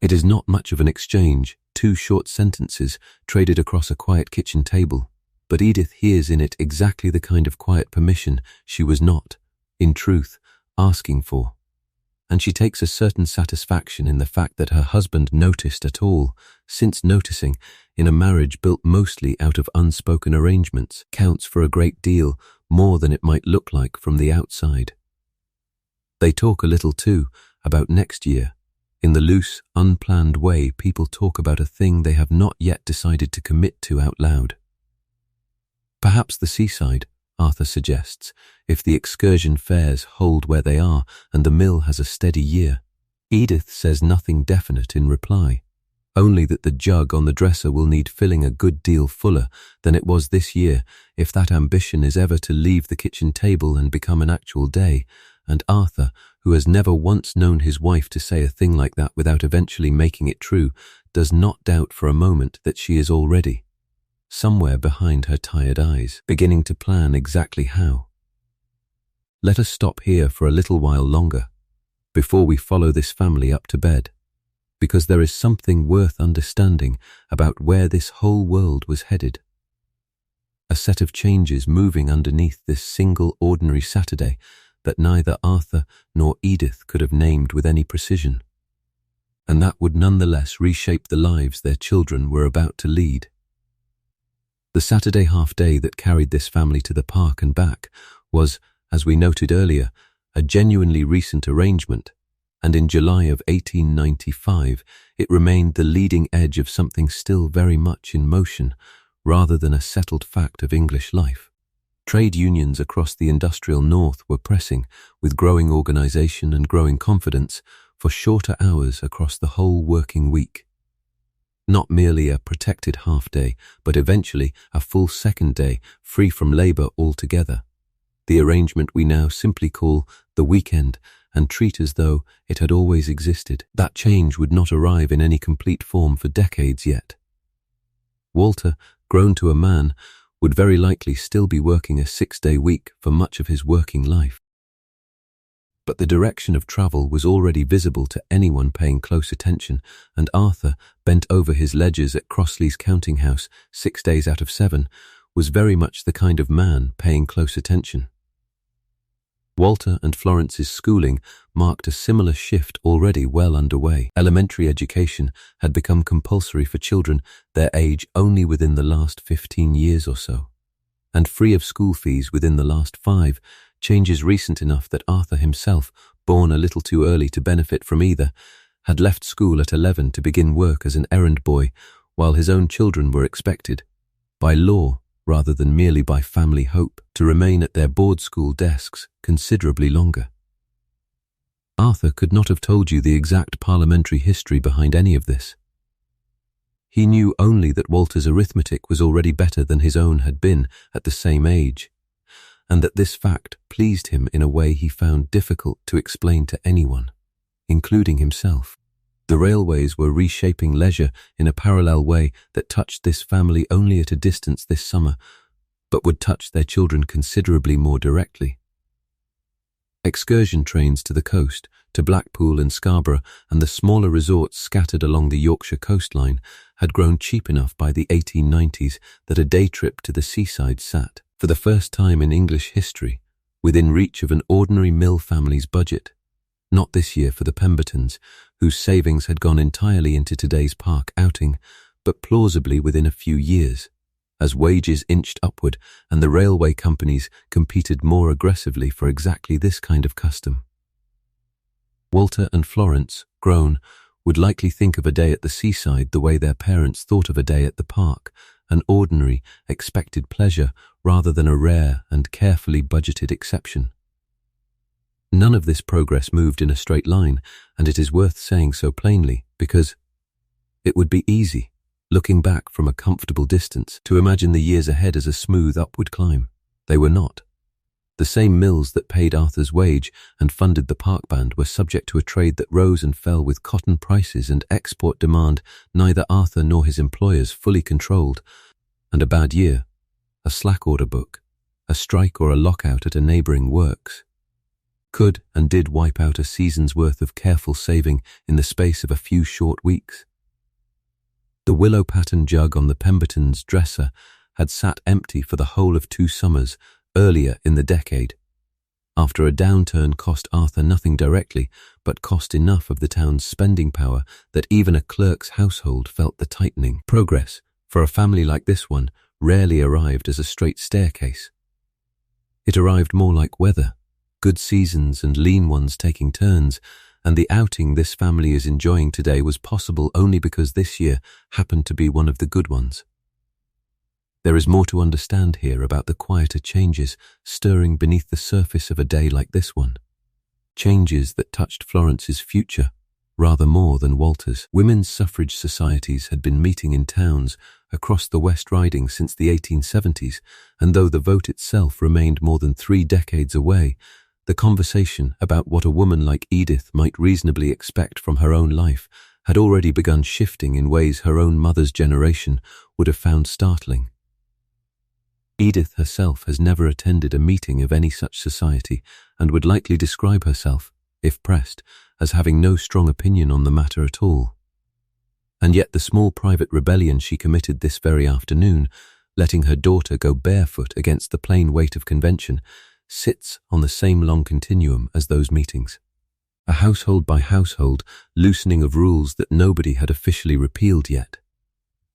It is not much of an exchange, 2 short sentences traded across a quiet kitchen table, but Edith hears in it exactly the kind of quiet permission she was not, in truth, asking for, and she takes a certain satisfaction in the fact that her husband noticed at all, since noticing, in a marriage built mostly out of unspoken arrangements, counts for a great deal more than it might look like from the outside. They talk a little, too, about next year, in the loose, unplanned way people talk about a thing they have not yet decided to commit to out loud. Perhaps the seaside, Arthur suggests, if the excursion fares hold where they are and the mill has a steady year. Edith says nothing definite in reply, only that the jug on the dresser will need filling a good deal fuller than it was this year if that ambition is ever to leave the kitchen table and become an actual day, and Arthur, who has never once known his wife to say a thing like that without eventually making it true, does not doubt for a moment that she is already, somewhere behind her tired eyes, beginning to plan exactly how. Let us stop here for a little while longer, before we follow this family up to bed, because there is something worth understanding about where this whole world was headed. A set of changes moving underneath this single ordinary Saturday that neither Arthur nor Edith could have named with any precision, and that would nonetheless reshape the lives their children were about to lead. The Saturday half-day that carried this family to the park and back was, as we noted earlier, a genuinely recent arrangement, and in July of 1895 it remained the leading edge of something still very much in motion, rather than a settled fact of English life. Trade unions across the industrial north were pressing, with growing organisation and growing confidence, for shorter hours across the whole working week. Not merely a protected half-day, but eventually a full second day, free from labour altogether. The arrangement we now simply call the weekend and treat as though it had always existed. That change would not arrive in any complete form for decades yet. Walter, grown to a man, would very likely still be working a 6-day week for much of his working life. But the direction of travel was already visible to anyone paying close attention, and Arthur, bent over his ledgers at Crossley's counting house 6 days out of 7, was very much the kind of man paying close attention. Walter and Florence's schooling marked a similar shift already well underway. Elementary education had become compulsory for children their age only within the last 15 years or so, and free of school fees within the last 5, changes recent enough that Arthur himself born a little too early to benefit from either, had left school at 11 to begin work as an errand boy, while his own children were expected, by law rather than merely by family hope, to remain at their board school desks considerably longer. Arthur could not have told you the exact parliamentary history behind any of this. He knew only that Walter's arithmetic was already better than his own had been at the same age, and that this fact pleased him in a way he found difficult to explain to anyone, including himself. The railways were reshaping leisure in a parallel way that touched this family only at a distance this summer, but would touch their children considerably more directly. Excursion trains to the coast, to Blackpool and Scarborough, and the smaller resorts scattered along the Yorkshire coastline had grown cheap enough by the 1890s that a day trip to the seaside sat, for the first time in English history, within reach of an ordinary mill family's budget. Not this year for the Pembertons, whose savings had gone entirely into today's park outing, but plausibly within a few years, as wages inched upward and the railway companies competed more aggressively for exactly this kind of custom. Walter and Florence, grown, would likely think of a day at the seaside the way their parents thought of a day at the park, an ordinary, expected pleasure rather than a rare and carefully budgeted exception. None of this progress moved in a straight line, and it is worth saying so plainly, because it would be easy, looking back from a comfortable distance, to imagine the years ahead as a smooth upward climb. They were not. The same mills that paid Arthur's wage and funded the park band were subject to a trade that rose and fell with cotton prices and export demand neither Arthur nor his employers fully controlled, and a bad year, a slack order book, a strike or a lockout at a neighbouring works, could and did wipe out a season's worth of careful saving in the space of a few short weeks. The willow-pattern jug on the Pembertons' dresser had sat empty for the whole of 2 summers earlier in the decade, after a downturn cost Arthur nothing directly, but cost enough of the town's spending power that even a clerk's household felt the tightening. Progress, for a family like this one, rarely arrived as a straight staircase. It arrived more like weather, good seasons and lean ones taking turns, and the outing this family is enjoying today was possible only because this year happened to be one of the good ones. There is more to understand here about the quieter changes stirring beneath the surface of a day like this one. Changes that touched Florence's future, rather more than Walter's. Women's suffrage societies had been meeting in towns across the West Riding since the 1870s, and though the vote itself remained more than 3 decades away, the conversation about what a woman like Edith might reasonably expect from her own life had already begun shifting in ways her own mother's generation would have found startling. Edith herself has never attended a meeting of any such society and would likely describe herself, if pressed, as having no strong opinion on the matter at all. And yet the small private rebellion she committed this very afternoon, letting her daughter go barefoot against the plain weight of convention, sits on the same long continuum as those meetings. A household-by-household loosening of rules that nobody had officially repealed yet,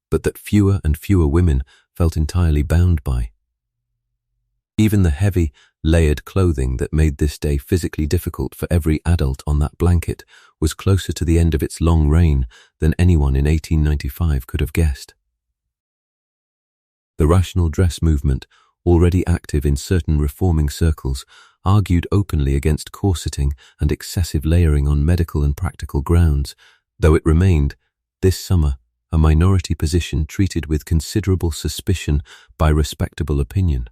but that fewer and fewer women felt entirely bound by. Even the heavy, layered clothing that made this day physically difficult for every adult on that blanket was closer to the end of its long reign than anyone in 1895 could have guessed. The rational dress movement, already active in certain reforming circles, argued openly against corseting and excessive layering on medical and practical grounds, though it remained, this summer, a minority position treated with considerable suspicion by respectable opinion.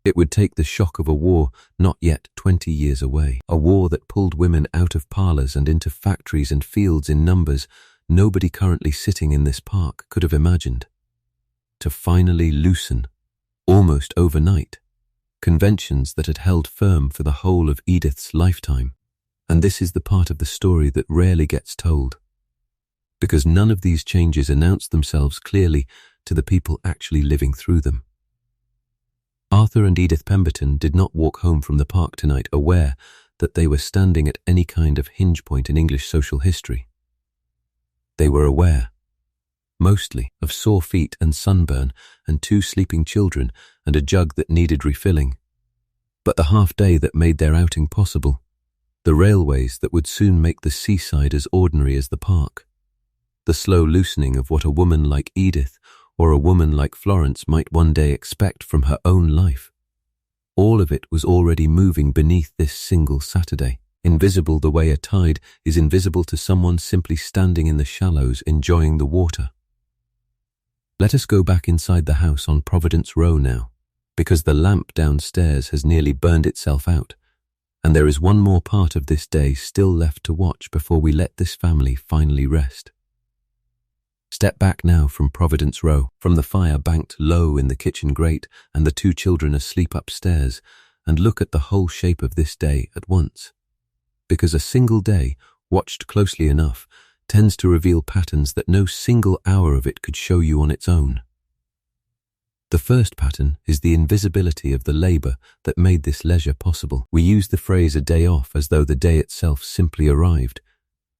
It would take the shock of a war not yet 20 years away, a war that pulled women out of parlours and into factories and fields in numbers nobody currently sitting in this park could have imagined, to finally loosen, almost overnight, conventions that had held firm for the whole of Edith's lifetime. And this is the part of the story that rarely gets told, because none of these changes announced themselves clearly to the people actually living through them. Arthur and Edith Pemberton did not walk home from the park tonight aware that they were standing at any kind of hinge point in English social history. They were aware, mostly, of sore feet and sunburn and 2 sleeping children and a jug that needed refilling. But the half day that made their outing possible, The railways that would soon make the seaside as ordinary as the park. The slow loosening of what a woman like Edith or a woman like Florence might one day expect from her own life. All of it was already moving beneath this single Saturday, invisible the way a tide is invisible to someone simply standing in the shallows enjoying the water. Let us go back inside the house on Providence Row now, because the lamp downstairs has nearly burned itself out, and there is one more part of this day still left to watch before we let this family finally rest. Step back now from Providence Row, from the fire banked low in the kitchen grate and the two children asleep upstairs, and look at the whole shape of this day at once. Because a single day, watched closely enough, tends to reveal patterns that no single hour of it could show you on its own. The first pattern is the invisibility of the labor that made this leisure possible. We use the phrase a day off as though the day itself simply arrived,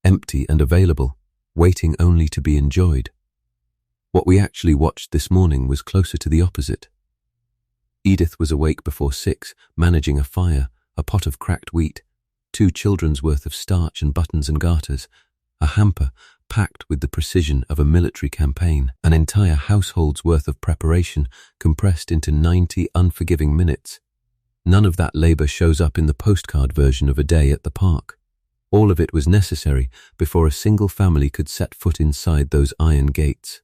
empty and available, waiting only to be enjoyed. What we actually watched this morning was closer to the opposite. Edith was awake before 6, managing a fire, a pot of cracked wheat, 2 children's worth of starch and buttons and garters, a hamper packed with the precision of a military campaign, an entire household's worth of preparation compressed into 90 unforgiving minutes. None of that labor shows up in the postcard version of a day at the park. All of it was necessary before a single family could set foot inside those iron gates.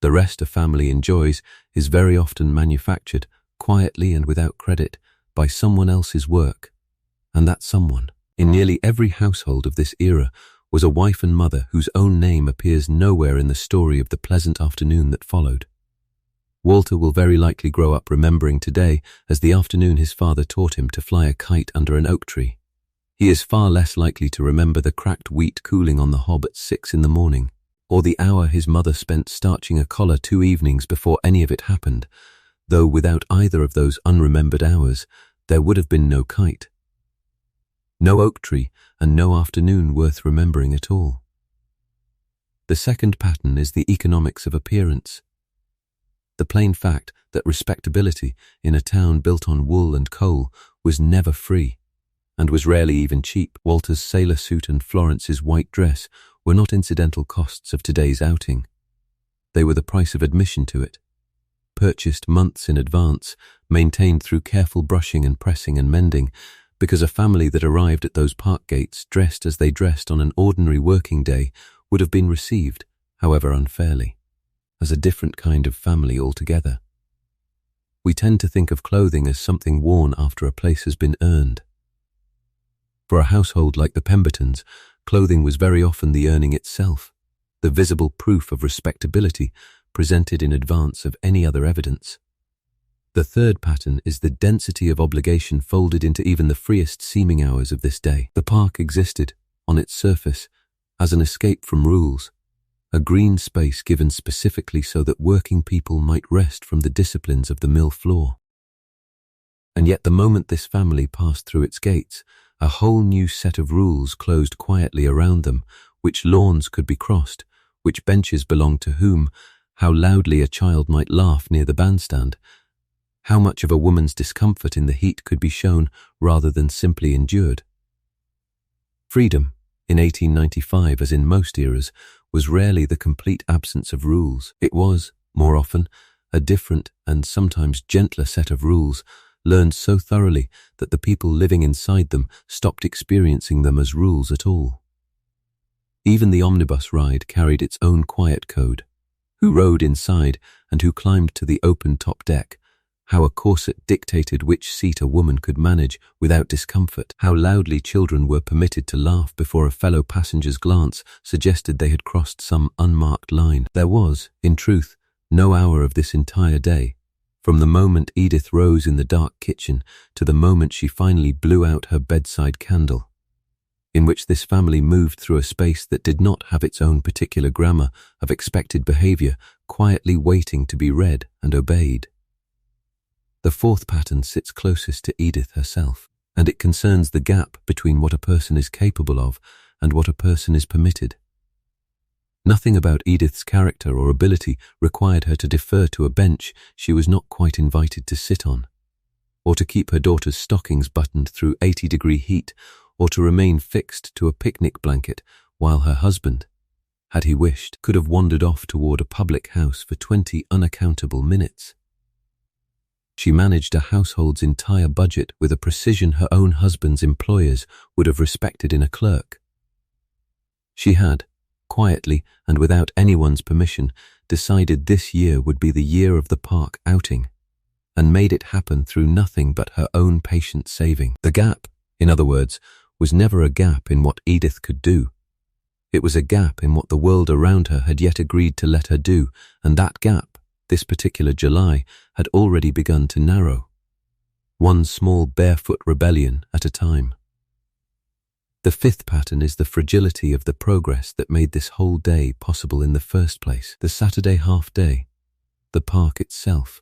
The rest a family enjoys is very often manufactured, quietly and without credit, by someone else's work. And that someone, in nearly every household of this era, was a wife and mother whose own name appears nowhere in the story of the pleasant afternoon that followed. Walter will very likely grow up remembering today as the afternoon his father taught him to fly a kite under an oak tree. He is far less likely to remember the cracked wheat cooling on the hob at 6 in the morning, or the hour his mother spent starching a collar 2 evenings before any of it happened, though without either of those unremembered hours, there would have been no kite. No oak tree and no afternoon worth remembering at all. The second pattern is the economics of appearance. The plain fact that respectability in a town built on wool and coal was never free, and was rarely even cheap. Walter's sailor suit and Florence's white dress were not incidental costs of today's outing. They were the price of admission to it, purchased months in advance, maintained through careful brushing and pressing and mending, because a family that arrived at those park gates dressed as they dressed on an ordinary working day would have been received, however unfairly, as a different kind of family altogether. We tend to think of clothing as something worn after a place has been earned. For a household like the Pembertons, clothing was very often the earning itself, the visible proof of respectability presented in advance of any other evidence. The third pattern is the density of obligation folded into even the freest seeming hours of this day. The park existed, on its surface, as an escape from rules, a green space given specifically so that working people might rest from the disciplines of the mill floor. And yet the moment this family passed through its gates, a whole new set of rules closed quietly around them, which lawns could be crossed, which benches belonged to whom, how loudly a child might laugh near the bandstand, how much of a woman's discomfort in the heat could be shown rather than simply endured. Freedom, in 1895 as in most eras, was rarely the complete absence of rules. It was, more often, a different and sometimes gentler set of rules, learned so thoroughly that the people living inside them stopped experiencing them as rules at all. Even the omnibus ride carried its own quiet code. Who rode inside and who climbed to the open top deck, how a corset dictated which seat a woman could manage without discomfort, how loudly children were permitted to laugh before a fellow passenger's glance suggested they had crossed some unmarked line. There was, in truth, no hour of this entire day, from the moment Edith rose in the dark kitchen to the moment she finally blew out her bedside candle, in which this family moved through a space that did not have its own particular grammar of expected behavior, quietly waiting to be read and obeyed. The fourth pattern sits closest to Edith herself, and it concerns the gap between what a person is capable of and what a person is permitted. Nothing about Edith's character or ability required her to defer to a bench she was not quite invited to sit on, or to keep her daughter's stockings buttoned through 80-degree heat, or to remain fixed to a picnic blanket while her husband, had he wished, could have wandered off toward a public house for 20 unaccountable minutes. She managed a household's entire budget with a precision her own husband's employers would have respected in a clerk. She had, quietly and without anyone's permission, decided this year would be the year of the park outing, and made it happen through nothing but her own patient saving. The gap, in other words, was never a gap in what Edith could do. It was a gap in what the world around her had yet agreed to let her do, and that gap, this particular July, had already begun to narrow. One small barefoot rebellion at a time. The fifth pattern is the fragility of the progress that made this whole day possible in the first place. The Saturday half-day, the park itself,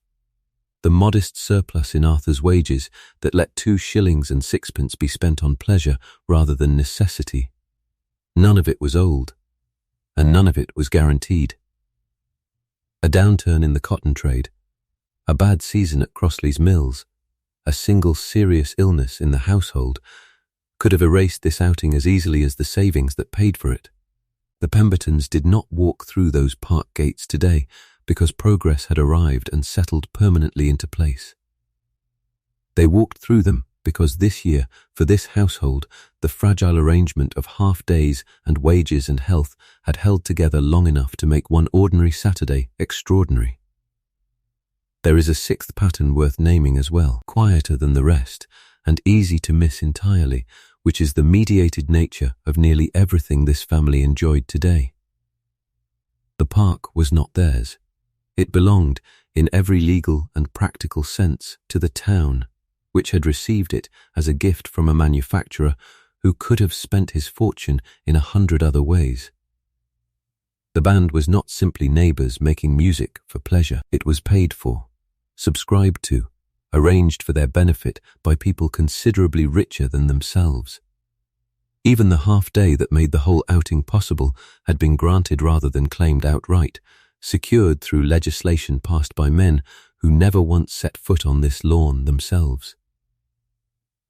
the modest surplus in Arthur's wages that let 2 shillings and 6pence be spent on pleasure rather than necessity. None of it was old, and none of it was guaranteed. A downturn in the cotton trade, a bad season at Crossley's Mills, a single serious illness in the household could have erased this outing as easily as the savings that paid for it. The Pembertons did not walk through those park gates today because progress had arrived and settled permanently into place. They walked through them because this year, for this household, the fragile arrangement of half-days and wages and health had held together long enough to make one ordinary Saturday extraordinary. There is a sixth pattern worth naming as well, quieter than the rest, and easy to miss entirely, which is the mediated nature of nearly everything this family enjoyed today. The park was not theirs. It belonged, in every legal and practical sense, to the town, which had received it as a gift from a manufacturer who could have spent his fortune in 100 other ways. The band was not simply neighbours making music for pleasure. It was paid for, subscribed to, arranged for their benefit by people considerably richer than themselves. Even the half-day that made the whole outing possible had been granted rather than claimed outright, secured through legislation passed by men who never once set foot on this lawn themselves.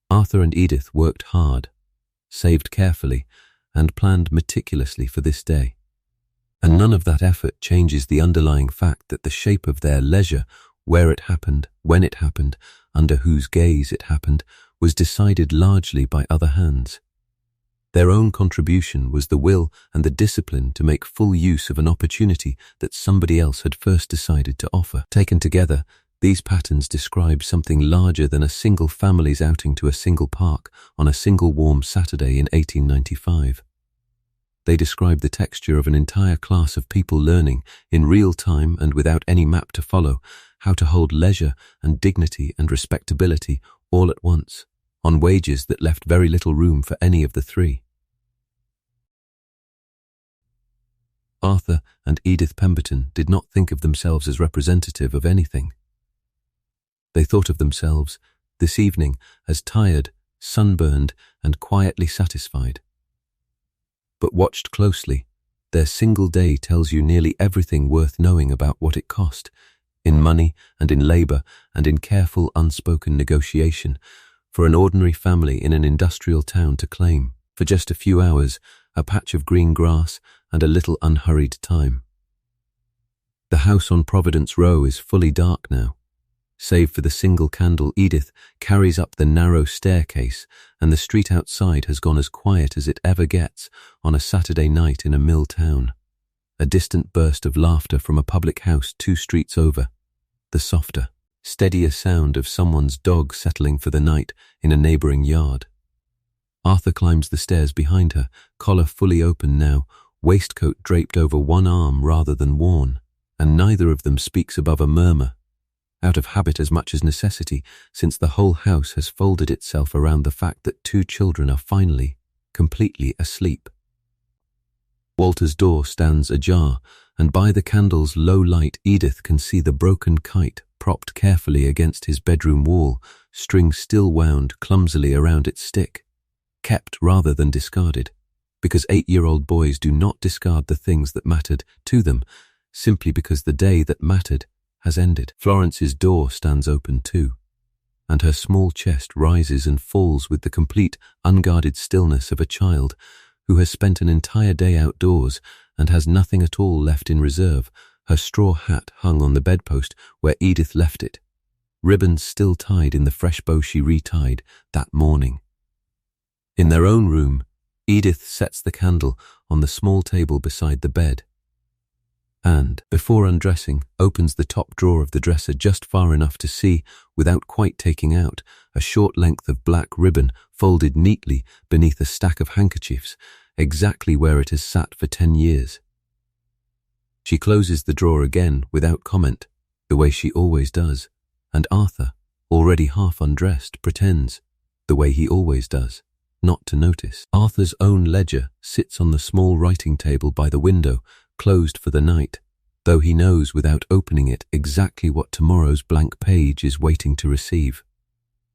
Arthur and Edith worked hard, saved carefully, and planned meticulously for this day. And none of that effort changes the underlying fact that the shape of their leisure, where it happened, when it happened, under whose gaze it happened, was decided largely by other hands. Their own contribution was the will and the discipline to make full use of an opportunity that somebody else had first decided to offer. Taken together, these patterns describe something larger than a single family's outing to a single park on a single warm Saturday in 1895. They describe the texture of an entire class of people learning, in real time and without any map to follow, how to hold leisure and dignity and respectability all at once, on wages that left very little room for any of the three. Arthur and Edith Pemberton did not think of themselves as representative of anything. They thought of themselves, this evening, as tired, sunburned, and quietly satisfied. But watched closely, their single day tells you nearly everything worth knowing about what it cost, in money and in labour and in careful unspoken negotiation, for an ordinary family in an industrial town to claim, for just a few hours, a patch of green grass and a little unhurried time. The house on Providence Row is fully dark now. Save for the single candle Edith carries up the narrow staircase, and the street outside has gone as quiet as it ever gets on a Saturday night in a mill town. A distant burst of laughter from a public house 2 streets over. The softer, steadier sound of someone's dog settling for the night in a neighbouring yard. Arthur climbs the stairs behind her, collar fully open now, waistcoat draped over one arm rather than worn, and neither of them speaks above a murmur, out of habit as much as necessity, since the whole house has folded itself around the fact that 2 children are finally, completely asleep. Walter's door stands ajar, and by the candle's low light Edith can see the broken kite propped carefully against his bedroom wall, string still wound clumsily around its stick, kept rather than discarded, because 8-year-old boys do not discard the things that mattered to them, simply because the day that mattered has ended. Florence's door stands open too, and her small chest rises and falls with the complete, unguarded stillness of a child who has spent an entire day outdoors and has nothing at all left in reserve, her straw hat hung on the bedpost where Edith left it, ribbons still tied in the fresh bow she retied that morning. In their own room, Edith sets the candle on the small table beside the bed and, before undressing, opens the top drawer of the dresser just far enough to see, without quite taking out, a short length of black ribbon folded neatly beneath a stack of handkerchiefs, exactly where it has sat for 10 years. She closes the drawer again without comment, the way she always does, and Arthur, already half undressed, pretends, the way he always does, not to notice. Arthur's own ledger sits on the small writing table by the window, closed for the night, though he knows without opening it exactly what tomorrow's blank page is waiting to receive.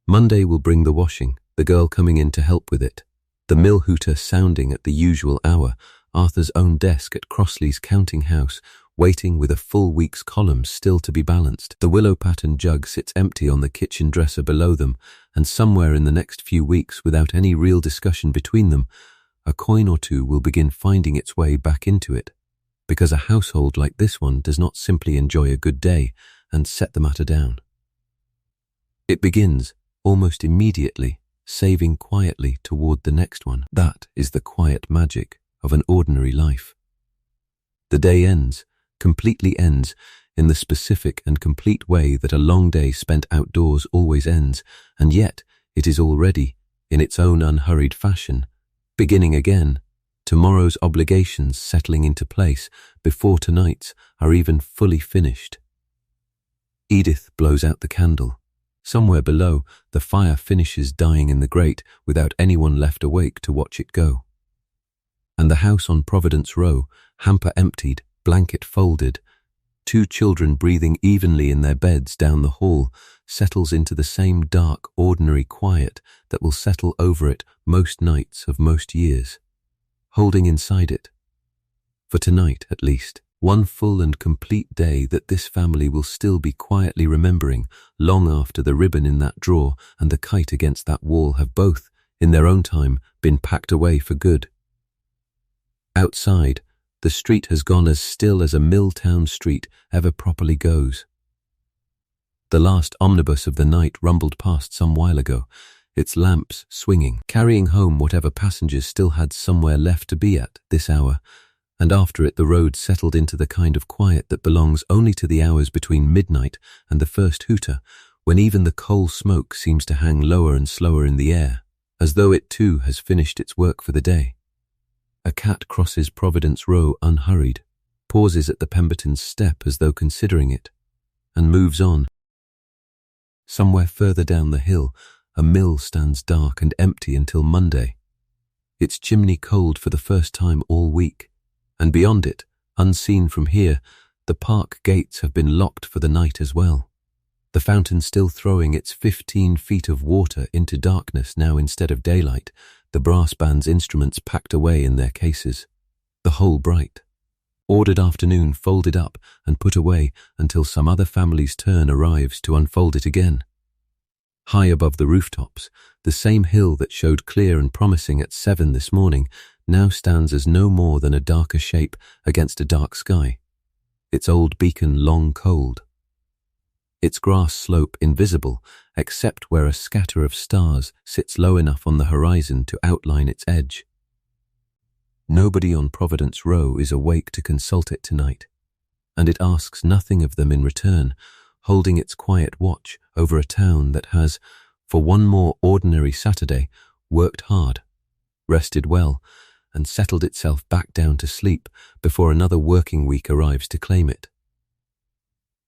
Monday will bring the washing, the girl coming in to help with it, the mill hooter sounding at the usual hour, Arthur's own desk at Crossley's counting house, waiting with a full week's columns still to be balanced. The willow-pattern jug sits empty on the kitchen dresser below them, and somewhere in the next few weeks, without any real discussion between them, a coin or two will begin finding its way back into it, because a household like this one does not simply enjoy a good day and set the matter down. It begins, almost immediately, saving quietly toward the next one. That is the quiet magic of an ordinary life. The day ends, completely ends, in the specific and complete way that a long day spent outdoors always ends, and yet it is already, in its own unhurried fashion, beginning again, tomorrow's obligations settling into place before tonight's are even fully finished. Edith blows out the candle. Somewhere below, the fire finishes dying in the grate without anyone left awake to watch it go. And the house on Providence Row, hamper emptied, blanket folded, 2 children breathing evenly in their beds down the hall, settles into the same dark, ordinary quiet that will settle over it most nights of most years, holding inside it, for tonight at least, one full and complete day that this family will still be quietly remembering long after the ribbon in that drawer and the kite against that wall have both, in their own time, been packed away for good. Outside, the street has gone as still as a mill-town street ever properly goes. The last omnibus of the night rumbled past some while ago, its lamps swinging, carrying home whatever passengers still had somewhere left to be at this hour, and after it the road settled into the kind of quiet that belongs only to the hours between midnight and the first hooter, when even the coal smoke seems to hang lower and slower in the air, as though it too has finished its work for the day. A cat crosses Providence Row unhurried, pauses at the Pemberton's step as though considering it, and moves on. Somewhere further down the hill, a mill stands dark and empty until Monday, its chimney cold for the first time all week, and beyond it, unseen from here, the park gates have been locked for the night as well, the fountain still throwing its 15 feet of water into darkness now instead of daylight, the brass band's instruments packed away in their cases, the whole bright, ordered afternoon folded up and put away until some other family's turn arrives to unfold it again. High above the rooftops, the same hill that showed clear and promising at 7 this morning now stands as no more than a darker shape against a dark sky, its old beacon long cold, its grass slope invisible except where a scatter of stars sits low enough on the horizon to outline its edge. Nobody on Providence Row is awake to consult it tonight, and it asks nothing of them in return, holding its quiet watch over a town that has, for one more ordinary Saturday, worked hard, rested well, and settled itself back down to sleep before another working week arrives to claim it.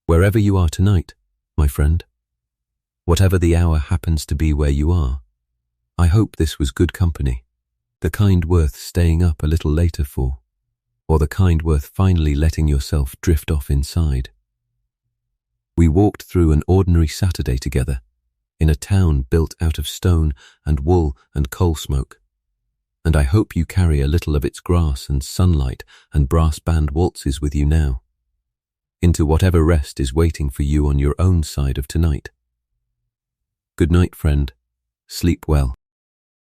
Wherever you are tonight, my friend, whatever the hour happens to be where you are, I hope this was good company, the kind worth staying up a little later for, or the kind worth finally letting yourself drift off inside. We walked through an ordinary Saturday together, in a town built out of stone and wool and coal smoke, and I hope you carry a little of its grass and sunlight and brass band waltzes with you now, into whatever rest is waiting for you on your own side of tonight. Good night, friend. Sleep well.